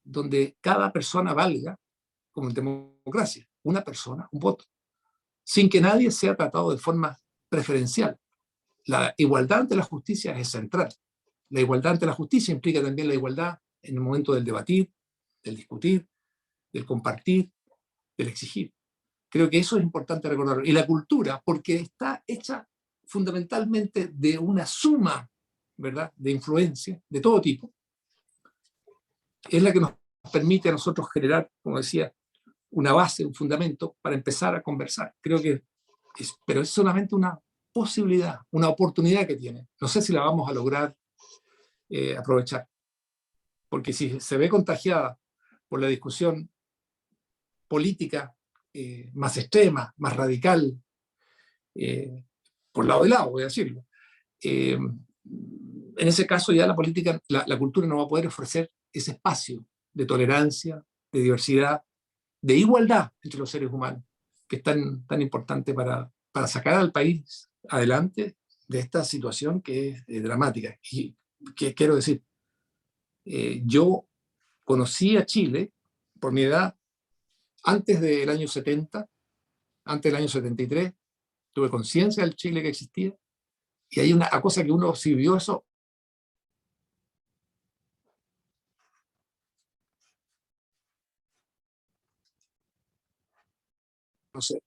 donde cada persona valga, como en democracia, una persona, un voto, sin que nadie sea tratado de forma preferencial. La igualdad ante la justicia es central. La igualdad ante la justicia implica también la igualdad en el momento del debatir, del discutir, del compartir, del exigir. Creo que eso es importante recordarlo. Y la cultura, porque está hecha fundamentalmente de una suma, ¿verdad?, de influencia de todo tipo, es la que nos permite a nosotros generar, como decía, una base, un fundamento para empezar a conversar. Creo que pero es solamente una posibilidad, una oportunidad que tiene. No sé si la vamos a lograr aprovechar. Porque si se ve contagiada por la discusión política más extrema, más radical, por lado de lado, voy a decirlo, en ese caso ya la política, la cultura no va a poder ofrecer ese espacio de tolerancia, de diversidad, de igualdad entre los seres humanos, que es tan importante para sacar al país adelante de esta situación que es dramática. Y que quiero decir, yo conocí a Chile por mi edad antes del año 70, antes del año 73, tuve conciencia del Chile que existía, y hay una cosa que uno, si vio eso, no sé,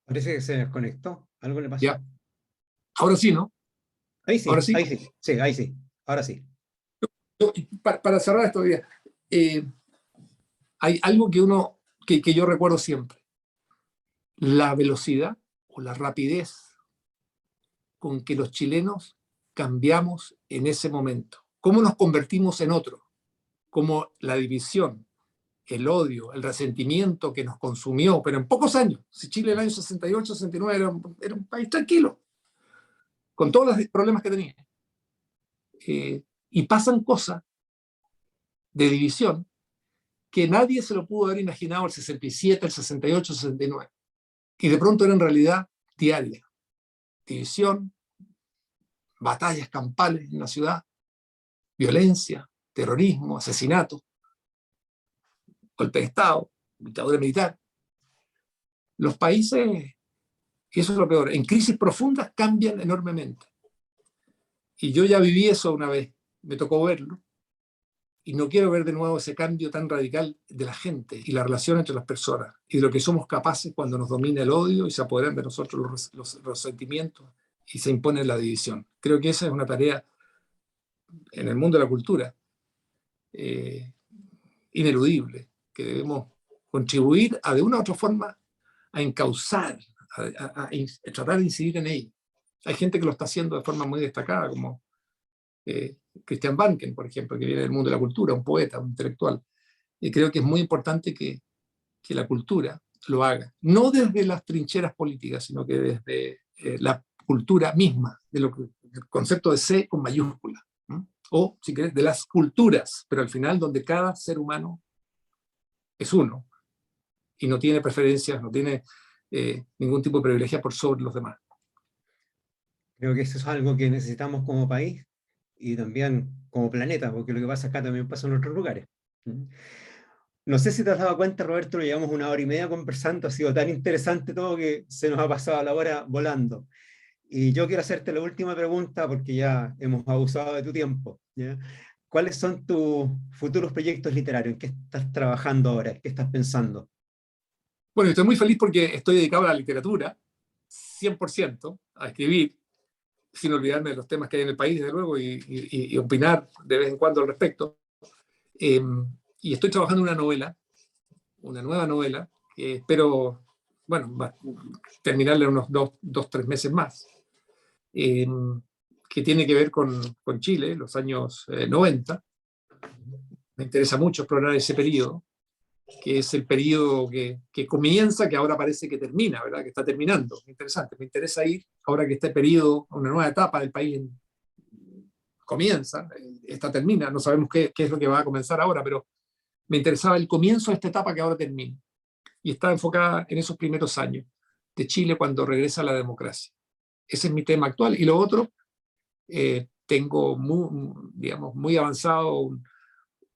Parece que se desconectó, algo le pasó. ya, ahora sí, ¿no? Ahí sí, Ahora sí. ahí sí, sí, ahí sí, ahora sí. Para cerrar esto, hay algo que yo recuerdo siempre, la velocidad o la rapidez con que los chilenos cambiamos en ese momento. ¿Cómo nos convertimos en otro? Cómo la división, el odio, el resentimiento que nos consumió, pero en pocos años. Si Chile en el año 68, 69 era un país tranquilo, con todos los problemas que tenía. Y pasan cosas de división que nadie se lo pudo haber imaginado el 67, el 68, el 69. Y de pronto era en realidad diaria. División, batallas campales en la ciudad, violencia, terrorismo, asesinato, golpe de Estado, dictadura militar. Los países, y eso es lo peor, en crisis profundas cambian enormemente. Y yo ya viví eso una vez, me tocó verlo, y no quiero ver de nuevo ese cambio tan radical de la gente y la relación entre las personas, y de lo que somos capaces cuando nos domina el odio y se apoderan de nosotros los resentimientos y se impone la división. Creo que esa es una tarea en el mundo de la cultura ineludible, que debemos contribuir de una u otra forma a encauzar, a tratar de incidir en ello. Hay gente que lo está haciendo de forma muy destacada, como Christian Banken, por ejemplo, que viene del mundo de la cultura, un poeta, un intelectual. Y creo que es muy importante que la cultura lo haga, no desde las trincheras políticas, sino que desde la cultura misma, el concepto de C con mayúscula, ¿no? O, si querés, de las culturas, pero al final donde cada ser humano es uno y no tiene preferencias, no tiene ningún tipo de privilegio por sobre los demás. Creo que eso es algo que necesitamos como país y también como planeta, porque lo que pasa acá también pasa en otros lugares. No sé si te has dado cuenta, Roberto, lo llevamos 1 hora y media conversando, ha sido tan interesante todo que se nos ha pasado la hora volando. Y yo quiero hacerte la última pregunta porque ya hemos abusado de tu tiempo, ¿ya? ¿Cuáles son tus futuros proyectos literarios? ¿En qué estás trabajando ahora? ¿En qué estás pensando? Bueno, estoy muy feliz porque estoy dedicado a la literatura, 100%, a escribir, sin olvidarme de los temas que hay en el país, desde luego, y opinar de vez en cuando al respecto. Y estoy trabajando en una novela, una nueva novela, que espero, bueno, terminarla en unos 3 meses más, que tiene que ver con Chile, los años 90. Me interesa mucho explorar ese periodo, que es el periodo que comienza, que ahora parece que termina, ¿verdad? Que está terminando. Interesante, me interesa ir, ahora que este periodo, una nueva etapa del país comienza, esta termina, no sabemos qué es lo que va a comenzar ahora, pero me interesaba el comienzo de esta etapa que ahora termina. Y está enfocada en esos primeros años de Chile cuando regresa a la democracia. Ese es mi tema actual. Y lo otro, tengo muy avanzado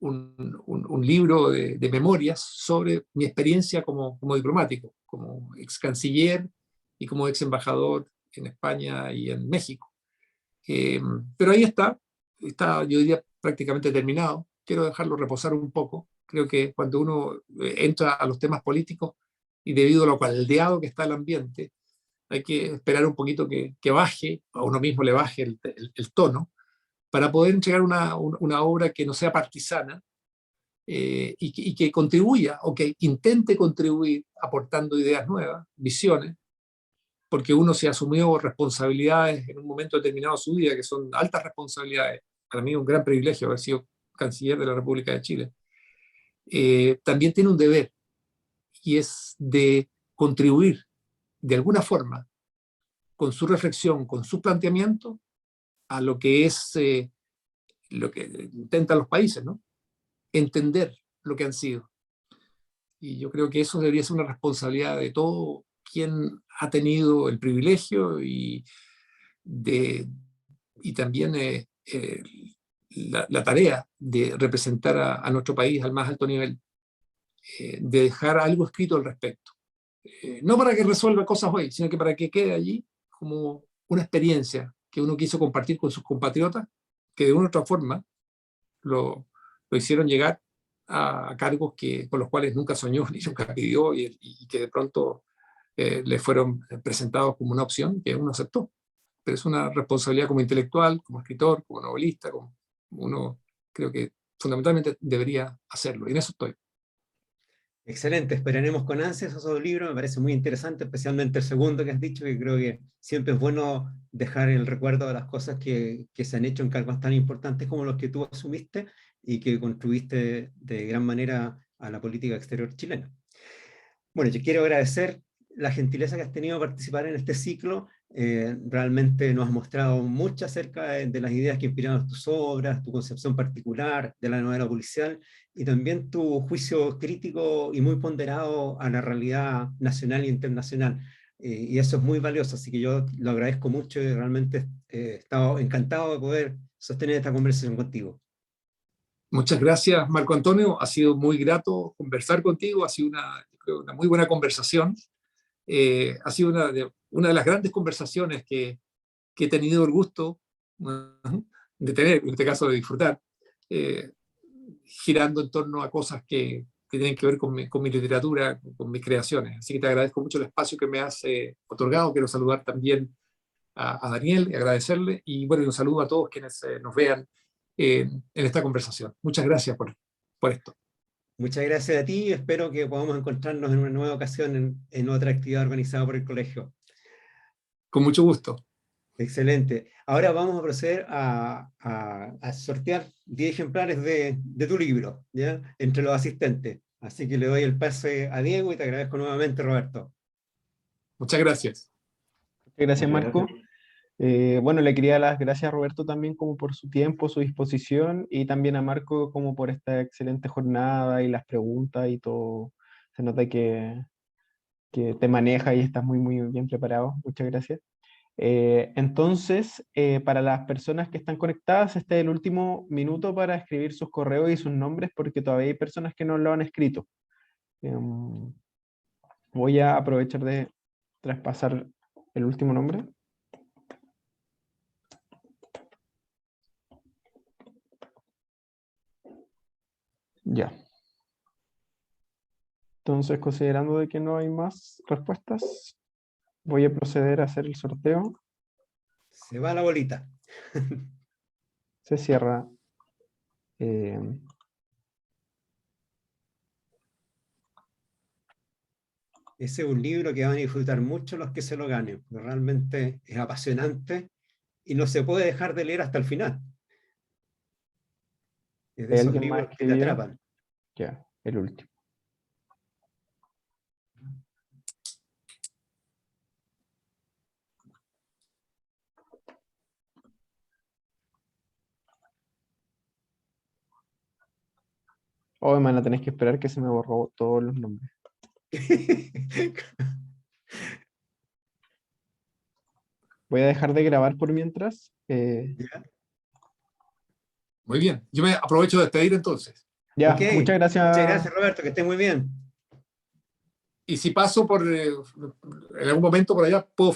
un libro de memorias sobre mi experiencia como diplomático, como ex canciller y como ex embajador en España y en México. Pero ahí está, yo diría prácticamente terminado. Quiero dejarlo reposar un poco. Creo que cuando uno entra a los temas políticos y debido a lo caldeado que está el ambiente, hay que esperar un poquito que baje, a uno mismo le baje el tono, para poder entregar una obra que no sea partisana, y que contribuya o que intente contribuir aportando ideas nuevas, visiones, porque uno se asumió responsabilidades en un momento determinado de su vida, que son altas responsabilidades. Para mí es un gran privilegio haber sido canciller de la República de Chile. También tiene un deber, y es de contribuir de alguna forma con su reflexión, con su planteamiento, a lo que es lo que intentan los países, ¿no? Entender lo que han sido. Y yo creo que eso debería ser una responsabilidad de todo quien ha tenido el privilegio y también la tarea de representar a nuestro país al más alto nivel, de dejar algo escrito al respecto. No para que resuelva cosas hoy, sino que para que quede allí como una experiencia que uno quiso compartir con sus compatriotas, que de una u otra forma lo hicieron llegar a cargos con los cuales nunca soñó ni nunca pidió, y que de pronto le fueron presentados como una opción que uno aceptó. Pero es una responsabilidad como intelectual, como escritor, como novelista, como uno creo que fundamentalmente debería hacerlo, y en eso estoy. Excelente, esperaremos con ansias esos dos libros, me parece muy interesante, especialmente el segundo que has dicho, que creo que siempre es bueno dejar el recuerdo de las cosas que se han hecho en cargos tan importantes como los que tú asumiste y que contribuiste de gran manera a la política exterior chilena. Bueno, yo quiero agradecer la gentileza que has tenido de participar en este ciclo. Realmente nos has mostrado mucho acerca de las ideas que inspiraron tus obras, tu concepción particular de la novela policial y también tu juicio crítico y muy ponderado a la realidad nacional e internacional. Y eso es muy valioso, así que yo lo agradezco mucho y realmente he estado encantado de poder sostener esta conversación contigo. Muchas gracias, Marco Antonio. Ha sido muy grato conversar contigo. Ha sido una muy buena conversación. Ha sido una de las grandes conversaciones que he tenido el gusto de tener, en este caso de disfrutar, girando en torno a cosas que tienen que ver con mi literatura, con mis creaciones. Así que te agradezco mucho el espacio que me has otorgado. Quiero saludar también a Daniel y agradecerle. Y bueno, un saludo a todos quienes nos vean en esta conversación. Muchas gracias por esto. Muchas gracias a ti y espero que podamos encontrarnos en una nueva ocasión en otra actividad organizada por el colegio. Con mucho gusto. Excelente. Ahora vamos a proceder a sortear 10 ejemplares de tu libro, ¿ya? Entre los asistentes. Así que le doy el pase a Diego y te agradezco nuevamente, Roberto. Muchas gracias. Gracias, Marco. Bueno, le quería dar las gracias a Roberto también como por su tiempo, su disposición, y también a Marco como por esta excelente jornada y las preguntas y todo. Se nota que te maneja y estás muy, muy bien preparado. Muchas gracias. Entonces, para las personas que están conectadas, este es el último minuto para escribir sus correos y sus nombres, porque todavía hay personas que no lo han escrito. Voy a aprovechar de traspasar el último nombre. Ya. Entonces, considerando de que no hay más respuestas, voy a proceder a hacer el sorteo. Se va la bolita. Se cierra. Ese es un libro que van a disfrutar mucho los que se lo ganen. Realmente es apasionante y no se puede dejar de leer hasta el final. Es de ¿Hay esos alguien más libros que te escribió? atrapan. Ya, el último. Oh, hermana, tenés que esperar que se me borró todos los nombres. Voy a dejar de grabar por mientras. ¿Ya? Muy bien. Yo me aprovecho de despedir entonces. Ya, Ok. muchas gracias. Muchas gracias, Roberto. Que estés muy bien. Y si paso en algún momento por allá, puedo